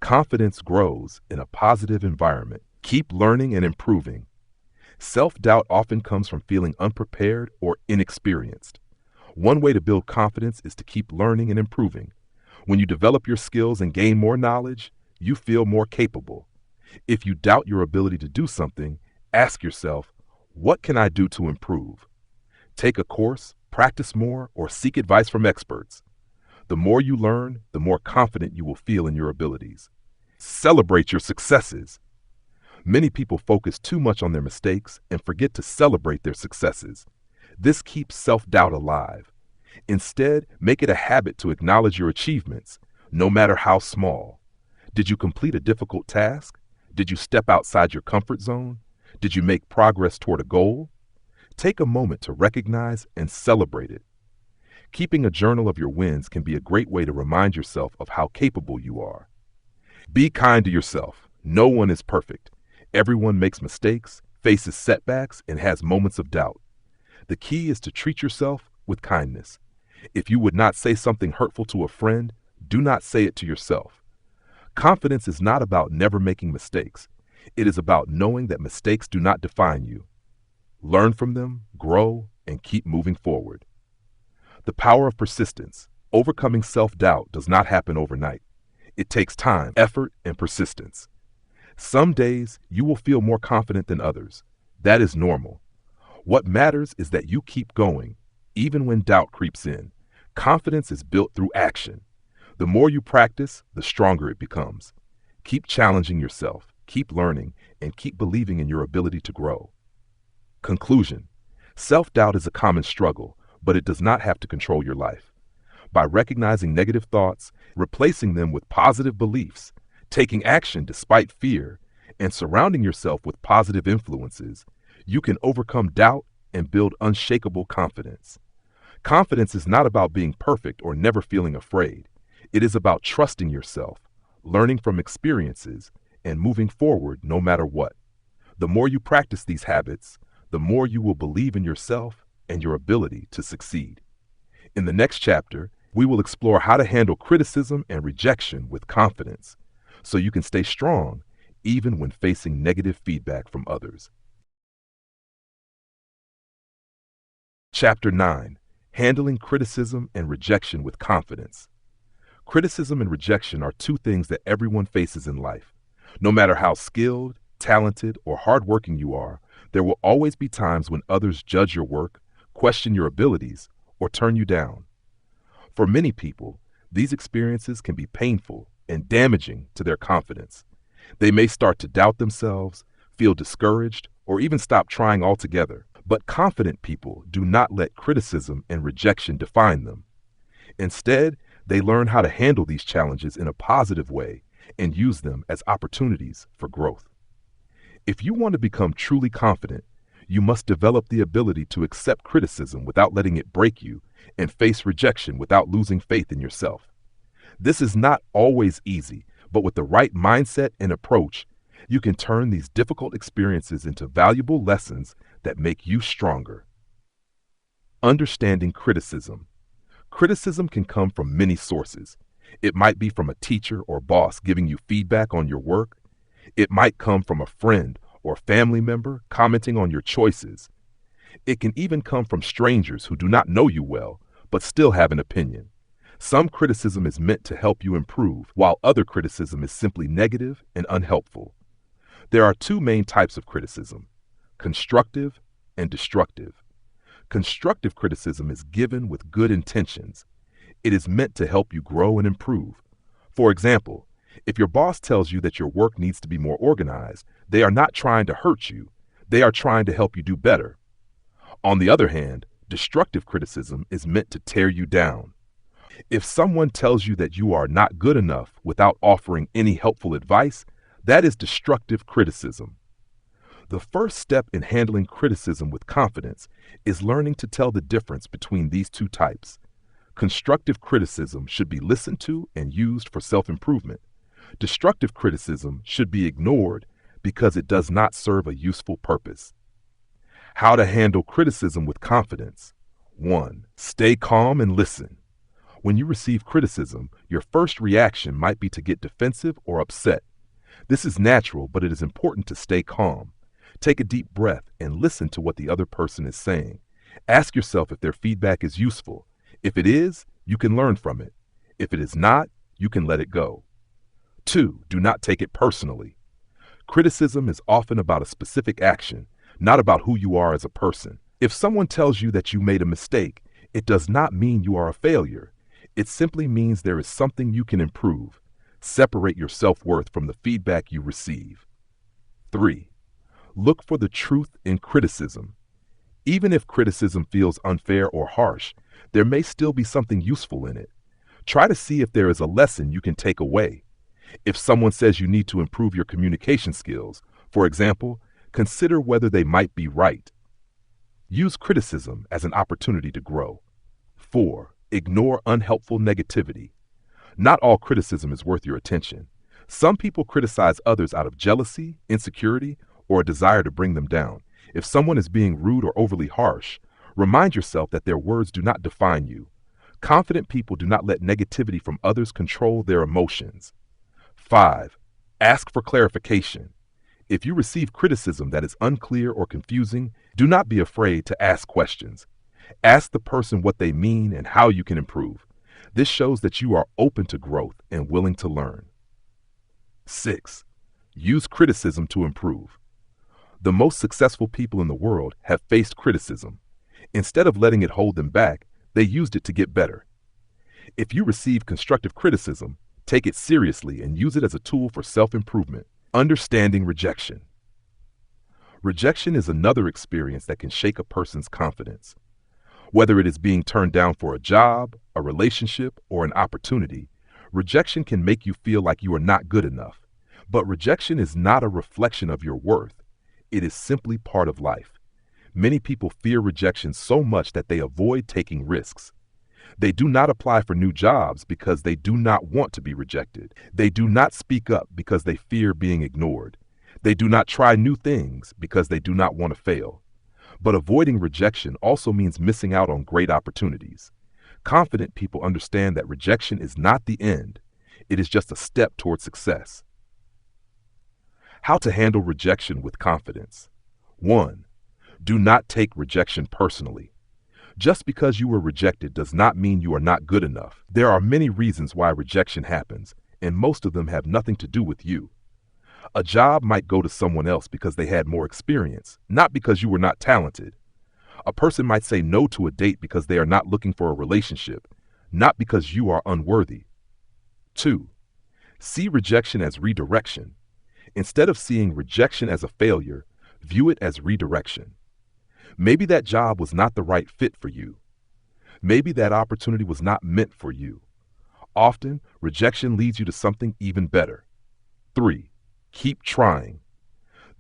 Confidence grows in a positive environment. Keep learning and improving. Self-doubt often comes from feeling unprepared or inexperienced. One way to build confidence is to keep learning and improving. When you develop your skills and gain more knowledge, you feel more capable. If you doubt your ability to do something, ask yourself, what can I do to improve? Take a course, practice more, or seek advice from experts. The more you learn, the more confident you will feel in your abilities. Celebrate your successes. Many people focus too much on their mistakes and forget to celebrate their successes. This keeps self-doubt alive. Instead, make it a habit to acknowledge your achievements, no matter how small. Did you complete a difficult task? Did you step outside your comfort zone? Did you make progress toward a goal? Take a moment to recognize and celebrate it. Keeping a journal of your wins can be a great way to remind yourself of how capable you are. Be kind to yourself. No one is perfect. Everyone makes mistakes, faces setbacks, and has moments of doubt. The key is to treat yourself with kindness. If you would not say something hurtful to a friend, do not say it to yourself. Confidence is not about never making mistakes. It is about knowing that mistakes do not define you. Learn from them, grow, and keep moving forward. The power of persistence. Overcoming self-doubt does not happen overnight. It takes time, effort, and persistence. Some days you will feel more confident than others. That is normal. What matters is that you keep going, even when doubt creeps in. Confidence is built through action. The more you practice, the stronger it becomes. Keep challenging yourself, keep learning, and keep believing in your ability to grow. Conclusion: self-doubt is a common struggle, but it does not have to control your life. By recognizing negative thoughts, replacing them with positive beliefs, taking action despite fear, and surrounding yourself with positive influences, you can overcome doubt and build unshakable confidence. Confidence is not about being perfect or never feeling afraid. It is about trusting yourself, learning from experiences, and moving forward no matter what. The more you practice these habits, the more you will believe in yourself and your ability to succeed. In the next chapter, we will explore how to handle criticism and rejection with confidence, so you can stay strong even when facing negative feedback from others. Chapter 9: Handling Criticism and Rejection with Confidence. Criticism and rejection are two things that everyone faces in life. No matter how skilled, talented, or hardworking you are, there will always be times when others judge your work, question your abilities, or turn you down. For many people, these experiences can be painful and damaging to their confidence. They may start to doubt themselves, feel discouraged, or even stop trying altogether. But confident people do not let criticism and rejection define them. Instead, they learn how to handle these challenges in a positive way and use them as opportunities for growth. If you want to become truly confident, you must develop the ability to accept criticism without letting it break you and face rejection without losing faith in yourself. This is not always easy, but with the right mindset and approach, you can turn these difficult experiences into valuable lessons that make you stronger. Understanding criticism. Criticism can come from many sources. It might be from a teacher or boss giving you feedback on your work. It might come from a friend or family member commenting on your choices. It can even come from strangers who do not know you well, but still have an opinion. Some criticism is meant to help you improve, while other criticism is simply negative and unhelpful. There are two main types of criticism: constructive and destructive. Constructive criticism is given with good intentions. It is meant to help you grow and improve. For example, if your boss tells you that your work needs to be more organized, they are not trying to hurt you. They are trying to help you do better. On the other hand, destructive criticism is meant to tear you down. If someone tells you that you are not good enough without offering any helpful advice, that is destructive criticism. The first step in handling criticism with confidence is learning to tell the difference between these two types. Constructive criticism should be listened to and used for self-improvement. Destructive criticism should be ignored because it does not serve a useful purpose. How to handle criticism with confidence. 1. Stay calm and listen. When you receive criticism, your first reaction might be to get defensive or upset. This is natural, but it is important to stay calm. Take a deep breath and listen to what the other person is saying. Ask yourself if their feedback is useful. If it is, you can learn from it. If it is not, you can let it go. 2. Do not take it personally. Criticism is often about a specific action, not about who you are as a person. If someone tells you that you made a mistake, it does not mean you are a failure. It simply means there is something you can improve. Separate your self-worth from the feedback you receive. 3. Look for the truth in criticism. Even if criticism feels unfair or harsh, there may still be something useful in it. Try to see if there is a lesson you can take away. If someone says you need to improve your communication skills, for example, consider whether they might be right. Use criticism as an opportunity to grow. 4. Ignore unhelpful negativity. Not all criticism is worth your attention. Some people criticize others out of jealousy, insecurity, or a desire to bring them down. If someone is being rude or overly harsh, remind yourself that their words do not define you. Confident people do not let negativity from others control their emotions. 5. Ask for clarification. If you receive criticism that is unclear or confusing, do not be afraid to ask questions. Ask the person what they mean and how you can improve. This shows that you are open to growth and willing to learn. 6. Use criticism to improve. The most successful people in the world have faced criticism. Instead of letting it hold them back, they used it to get better. If you receive constructive criticism, Take it seriously and use it as a tool for self-improvement. Understanding rejection. Rejection is another experience that can shake a person's confidence. Whether it is being turned down for a job, a relationship, or an opportunity, rejection can make you feel like you are not good enough. But rejection is not a reflection of your worth. It is simply part of life. Many people fear rejection so much that they avoid taking risks. They do not apply for new jobs because they do not want to be rejected. They do not speak up because they fear being ignored. They do not try new things because they do not want to fail. But avoiding rejection also means missing out on great opportunities. Confident people understand that rejection is not the end. It is just a step toward success. How to handle rejection with confidence. 1. Do not take rejection personally. Just because you were rejected does not mean you are not good enough. There are many reasons why rejection happens, and most of them have nothing to do with you. A job might go to someone else because they had more experience, not because you were not talented. A person might say no to a date because they are not looking for a relationship, not because you are unworthy. 2. See rejection as redirection. Instead of seeing rejection as a failure, view it as redirection. Maybe that job was not the right fit for you. Maybe that opportunity was not meant for you. Often, rejection leads you to something even better. 3. Keep trying.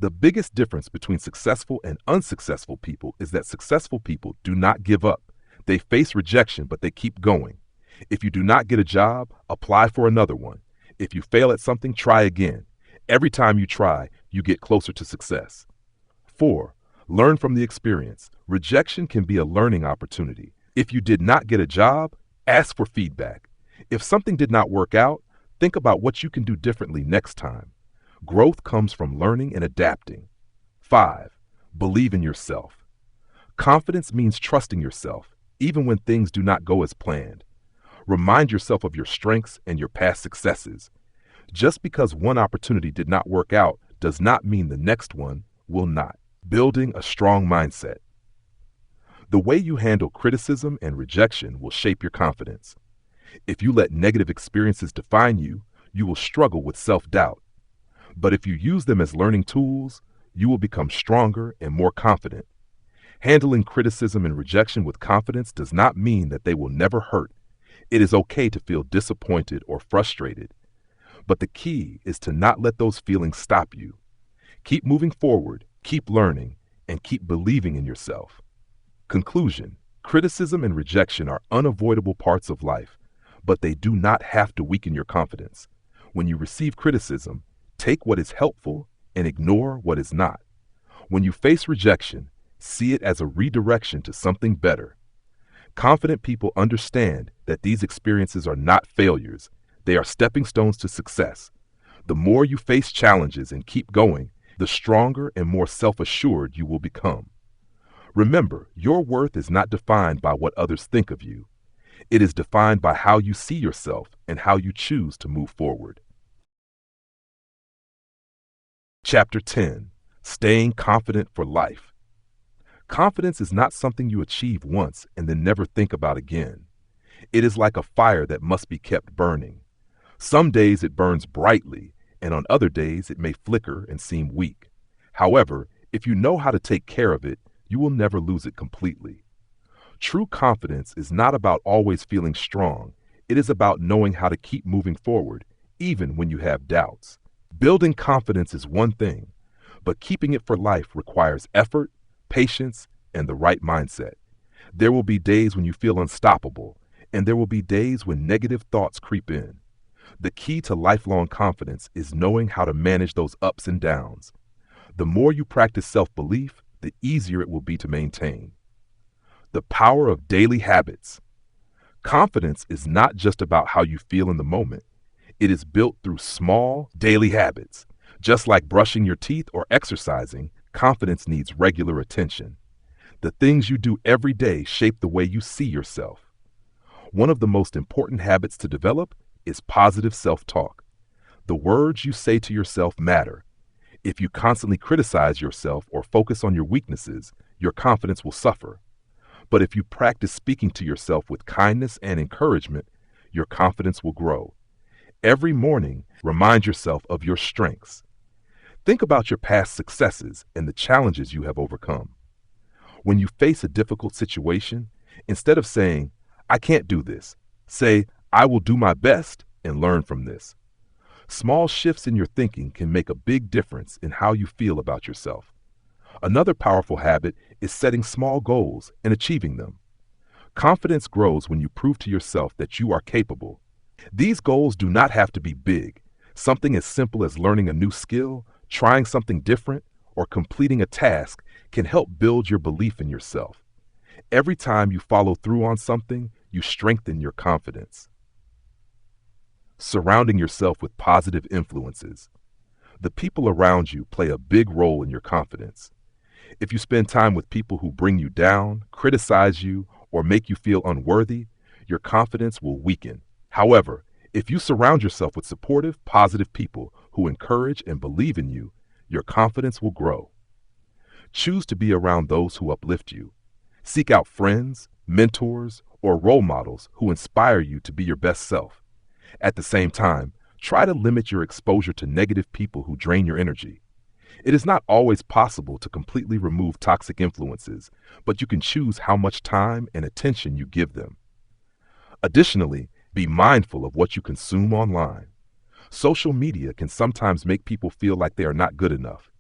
The biggest difference between successful and unsuccessful people is that successful people do not give up. They face rejection, but they keep going. If you do not get a job, apply for another one. If you fail at something, try again. Every time you try, you get closer to success. 4. Learn from the experience. Rejection can be a learning opportunity. If you did not get a job, ask for feedback. If something did not work out, think about what you can do differently next time. Growth comes from learning and adapting. 5. Believe in yourself. Confidence means trusting yourself, even when things do not go as planned. Remind yourself of your strengths and your past successes. Just because one opportunity did not work out does not mean the next one will not. Building a strong mindset. The way you handle criticism and rejection will shape your confidence. If you let negative experiences define you, you will struggle with self-doubt. But if you use them as learning tools, you will become stronger and more confident. Handling criticism and rejection with confidence does not mean that they will never hurt. It is okay to feel disappointed or frustrated. But the key is to not let those feelings stop you. Keep moving forward, keep learning, and keep believing in yourself. Conclusion: criticism and rejection are unavoidable parts of life, but they do not have to weaken your confidence. When you receive criticism, take what is helpful and ignore what is not. When you face rejection, see it as a redirection to something better. Confident people understand that these experiences are not failures. They are stepping stones to success. The more you face challenges and keep going, the stronger and more self-assured you will become. Remember, your worth is not defined by what others think of you. It is defined by how you see yourself and how you choose to move forward. Chapter 10. Staying Confident for Life. Confidence is not something you achieve once and then never think about again. It is like a fire that must be kept burning. Some days it burns brightly, and on other days it may flicker and seem weak. However, if you know how to take care of it, you will never lose it completely. True confidence is not about always feeling strong. It is about knowing how to keep moving forward, even when you have doubts. Building confidence is one thing, but keeping it for life requires effort, patience, and the right mindset. There will be days when you feel unstoppable, and there will be days when negative thoughts creep in. The key to lifelong confidence is knowing how to manage those ups and downs. The more you practice self-belief, the easier it will be to maintain. The power of daily habits. Confidence is not just about how you feel in the moment. It is built through small, daily habits. Just like brushing your teeth or exercising, confidence needs regular attention. The things you do every day shape the way you see yourself. One of the most important habits to develop is positive self-talk. The words you say to yourself matter. If you constantly criticize yourself or focus on your weaknesses, your confidence will suffer. But if you practice speaking to yourself with kindness and encouragement, your confidence will grow. Every morning, remind yourself of your strengths. Think about your past successes and the challenges you have overcome. When you face a difficult situation, instead of saying, I can't do this, say, I will do my best and learn from this. Small shifts in your thinking can make a big difference in how you feel about yourself. Another powerful habit is setting small goals and achieving them. Confidence grows when you prove to yourself that you are capable. These goals do not have to be big. Something as simple as learning a new skill, trying something different, or completing a task can help build your belief in yourself. Every time you follow through on something, you strengthen your confidence. Surrounding yourself with positive influences. The people around you play a big role in your confidence. If you spend time with people who bring you down, criticize you, or make you feel unworthy, your confidence will weaken. However, if you surround yourself with supportive, positive people who encourage and believe in you, your confidence will grow. Choose to be around those who uplift you. Seek out friends, mentors, or role models who inspire you to be your best self. At the same time, try to limit your exposure to negative people who drain your energy. It is not always possible to completely remove toxic influences, but you can choose how much time and attention you give them. Additionally, be mindful of what you consume online. Social media can sometimes make people feel like they are not good enough.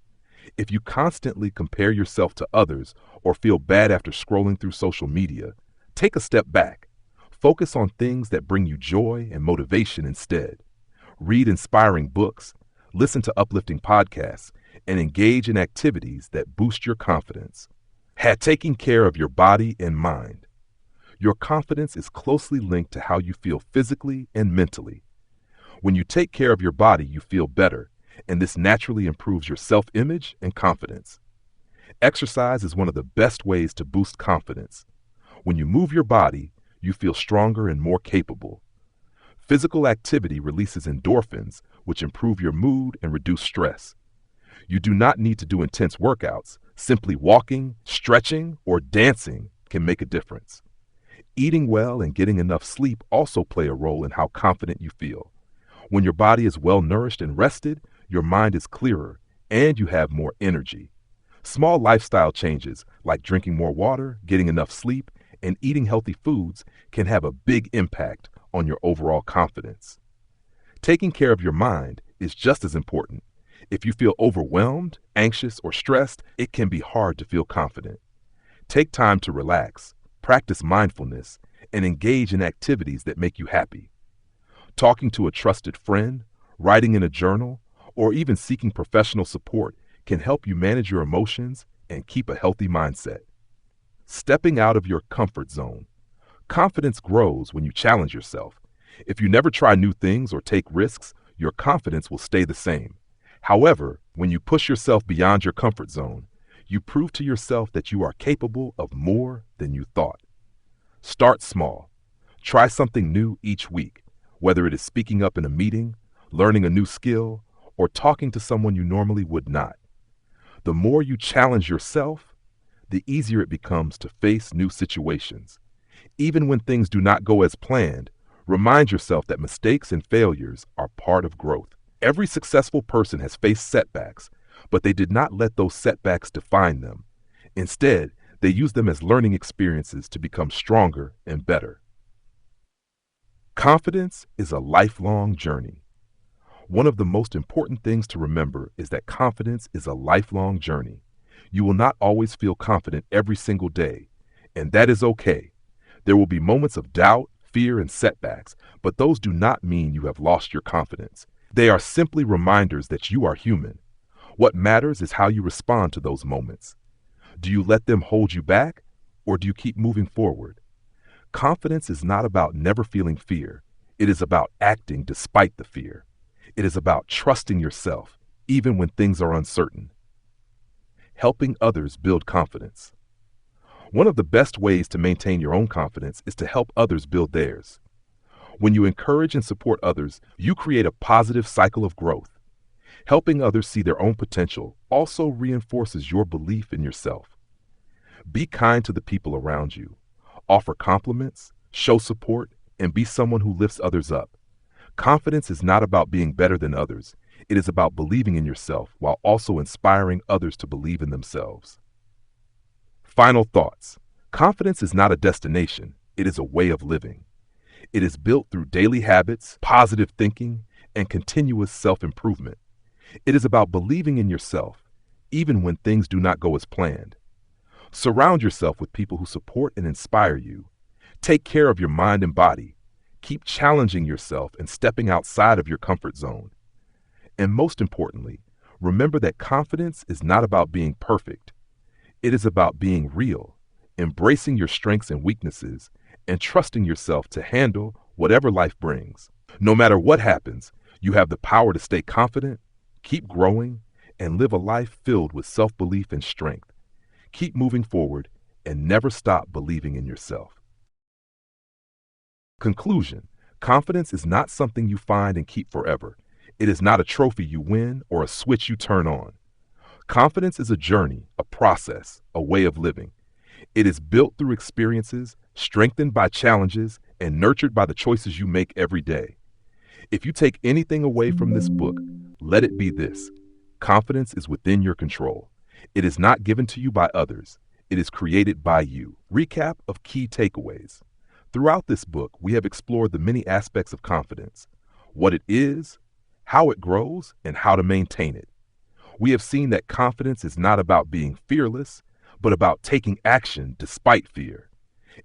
If you constantly compare yourself to others or feel bad after scrolling through social media, take a step back. Focus on things that bring you joy and motivation instead. Read inspiring books, listen to uplifting podcasts, and engage in activities that boost your confidence. Taking care of your body and mind. Your confidence is closely linked to how you feel physically and mentally. When you take care of your body, you feel better, and this naturally improves your self-image and confidence. Exercise is one of the best ways to boost confidence. When you move your body, you feel stronger and more capable. Physical activity releases endorphins, which improve your mood and reduce stress. You do not need to do intense workouts. Simply walking, stretching, or dancing can make a difference. Eating well and getting enough sleep also play a role in how confident you feel. When your body is well nourished and rested, your mind is clearer and you have more energy. Small lifestyle changes like drinking more water, getting enough sleep, and eating healthy foods can have a big impact on your overall confidence. Taking care of your mind is just as important. If you feel overwhelmed, anxious, or stressed, it can be hard to feel confident. Take time to relax, practice mindfulness, and engage in activities that make you happy. Talking to a trusted friend, writing in a journal, or even seeking professional support can help you manage your emotions and keep a healthy mindset. Stepping out of your comfort zone. Confidence grows when you challenge yourself. If you never try new things or take risks, your confidence will stay the same. However, when you push yourself beyond your comfort zone, you prove to yourself that you are capable of more than you thought. Start small. Try something new each week, whether it is speaking up in a meeting, learning a new skill, or talking to someone you normally would not. The more you challenge yourself, the easier it becomes to face new situations. Even when things do not go as planned, remind yourself that mistakes and failures are part of growth. Every successful person has faced setbacks, but they did not let those setbacks define them. Instead, they used them as learning experiences to become stronger and better. Confidence is a lifelong journey. One of the most important things to remember is that confidence is a lifelong journey. You will not always feel confident every single day, and that is okay. There will be moments of doubt, fear, and setbacks, but those do not mean you have lost your confidence. They are simply reminders that you are human. What matters is how you respond to those moments. Do you let them hold you back, or do you keep moving forward? Confidence is not about never feeling fear. It is about acting despite the fear. It is about trusting yourself, even when things are uncertain. Helping others build confidence. One of the best ways to maintain your own confidence is to help others build theirs. When you encourage and support others, you create a positive cycle of growth. Helping others see their own potential also reinforces your belief in yourself. Be kind to the people around you. Offer compliments, show support, and be someone who lifts others up. Confidence is not about being better than others. It is about believing in yourself while also inspiring others to believe in themselves. Final thoughts. Confidence is not a destination. It is a way of living. It is built through daily habits, positive thinking, and continuous self-improvement. It is about believing in yourself, even when things do not go as planned. Surround yourself with people who support and inspire you. Take care of your mind and body. Keep challenging yourself and stepping outside of your comfort zone. And most importantly, remember that confidence is not about being perfect. It is about being real, embracing your strengths and weaknesses, and trusting yourself to handle whatever life brings. No matter what happens, you have the power to stay confident, keep growing, and live a life filled with self-belief and strength. Keep moving forward and never stop believing in yourself. Conclusion: confidence is not something you find and keep forever. It is not a trophy you win or a switch you turn on. Confidence is a journey, a process, a way of living. It is built through experiences, strengthened by challenges, and nurtured by the choices you make every day. If you take anything away from this book, let it be this: confidence is within your control. It is not given to you by others. It is created by you. Recap of key takeaways. Throughout this book, we have explored the many aspects of confidence: what it is, how it grows, and how to maintain it. We have seen that confidence is not about being fearless, but about taking action despite fear.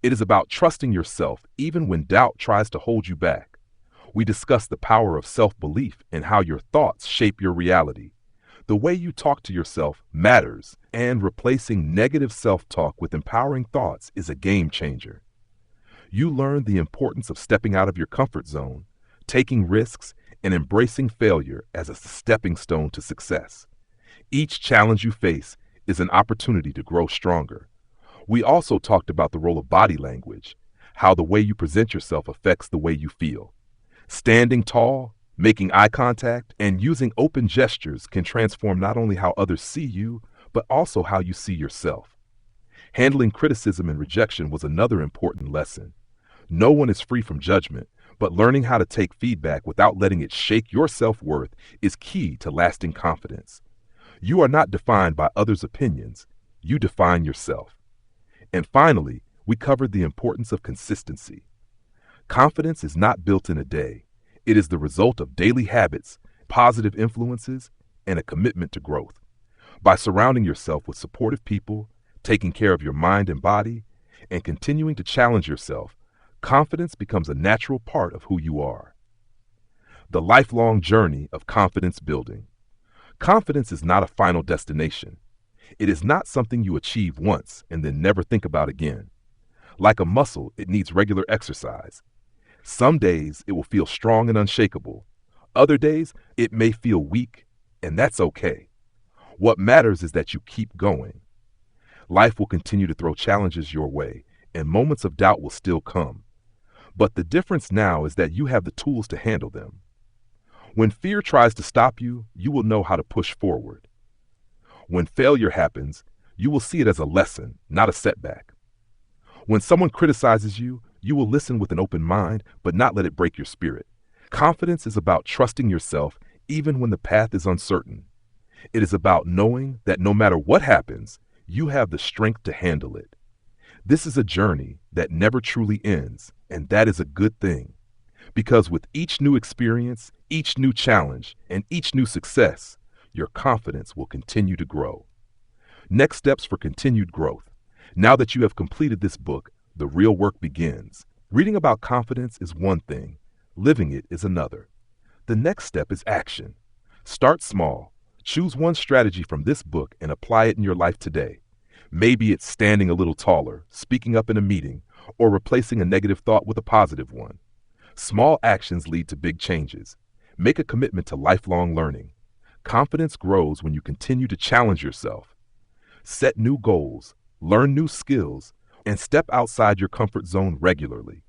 It is about trusting yourself even when doubt tries to hold you back. We discussed the power of self-belief and how your thoughts shape your reality. The way you talk to yourself matters, and replacing negative self-talk with empowering thoughts is a game changer. You learned the importance of stepping out of your comfort zone, taking risks, and embracing failure as a stepping stone to success. Each challenge you face is an opportunity to grow stronger. We also talked about the role of body language, how the way you present yourself affects the way you feel. Standing tall, making eye contact, and using open gestures can transform not only how others see you, but also how you see yourself. Handling criticism and rejection was another important lesson. No one is free from judgment, but learning how to take feedback without letting it shake your self-worth is key to lasting confidence. You are not defined by others' opinions. You define yourself. And finally, we covered the importance of consistency. Confidence is not built in a day. It is the result of daily habits, positive influences, and a commitment to growth. By surrounding yourself with supportive people, taking care of your mind and body, and continuing to challenge yourself, confidence becomes a natural part of who you are. The lifelong journey of confidence building. Confidence is not a final destination. It is not something you achieve once and then never think about again. Like a muscle, it needs regular exercise. Some days it will feel strong and unshakable. Other days it may feel weak, and that's okay. What matters is that you keep going. Life will continue to throw challenges your way, and moments of doubt will still come. But the difference now is that you have the tools to handle them. When fear tries to stop you, you will know how to push forward. When failure happens, you will see it as a lesson, not a setback. When someone criticizes you, you will listen with an open mind, but not let it break your spirit. Confidence is about trusting yourself even when the path is uncertain. It is about knowing that no matter what happens, you have the strength to handle it. This is a journey that never truly ends, and that is a good thing. Because with each new experience, each new challenge, and each new success, your confidence will continue to grow. Next steps for continued growth. Now that you have completed this book, the real work begins. Reading about confidence is one thing. Living it is another. The next step is action. Start small. Choose one strategy from this book and apply it in your life today. Maybe it's standing a little taller, speaking up in a meeting, or replacing a negative thought with a positive one. Small actions lead to big changes. Make a commitment to lifelong learning. Confidence grows when you continue to challenge yourself. Set new goals, learn new skills, and step outside your comfort zone regularly.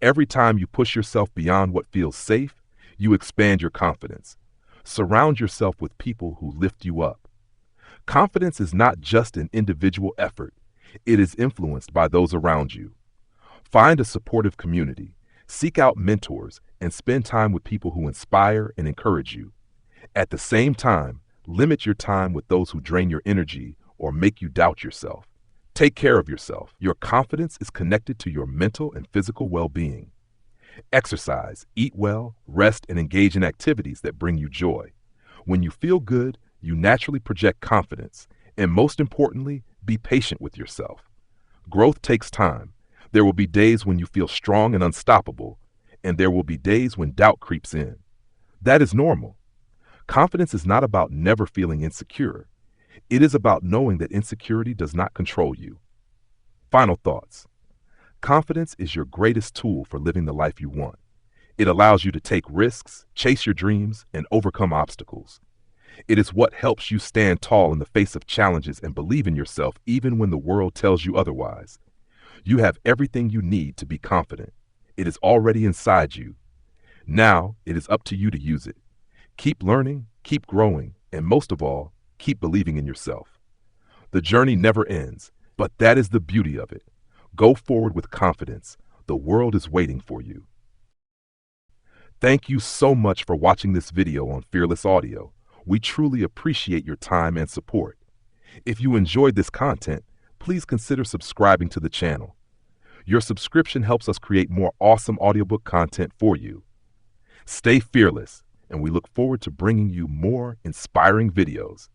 Every time you push yourself beyond what feels safe, you expand your confidence. Surround yourself with people who lift you up. Confidence is not just an individual effort. It is influenced by those around you. Find a supportive community. Seek out mentors and spend time with people who inspire and encourage you. At the same time, limit your time with those who drain your energy or make you doubt yourself. Take care of yourself. Your confidence is connected to your mental and physical well-being. Exercise, eat well, rest, and engage in activities that bring you joy. When you feel good, you naturally project confidence, and most importantly, be patient with yourself. Growth takes time. There will be days when you feel strong and unstoppable, and there will be days when doubt creeps in. That is normal. Confidence is not about never feeling insecure. It is about knowing that insecurity does not control you. Final thoughts. Confidence is your greatest tool for living the life you want. It allows you to take risks, chase your dreams, and overcome obstacles. It is what helps you stand tall in the face of challenges and believe in yourself even when the world tells you otherwise. You have everything you need to be confident. It is already inside you. Now, it is up to you to use it. Keep learning, keep growing, and most of all, keep believing in yourself. The journey never ends, but that is the beauty of it. Go forward with confidence. The world is waiting for you. Thank you so much for watching this video on Fearless Audio. We truly appreciate your time and support. If you enjoyed this content, please consider subscribing to the channel. Your subscription helps us create more awesome audiobook content for you. Stay fearless, and we look forward to bringing you more inspiring videos.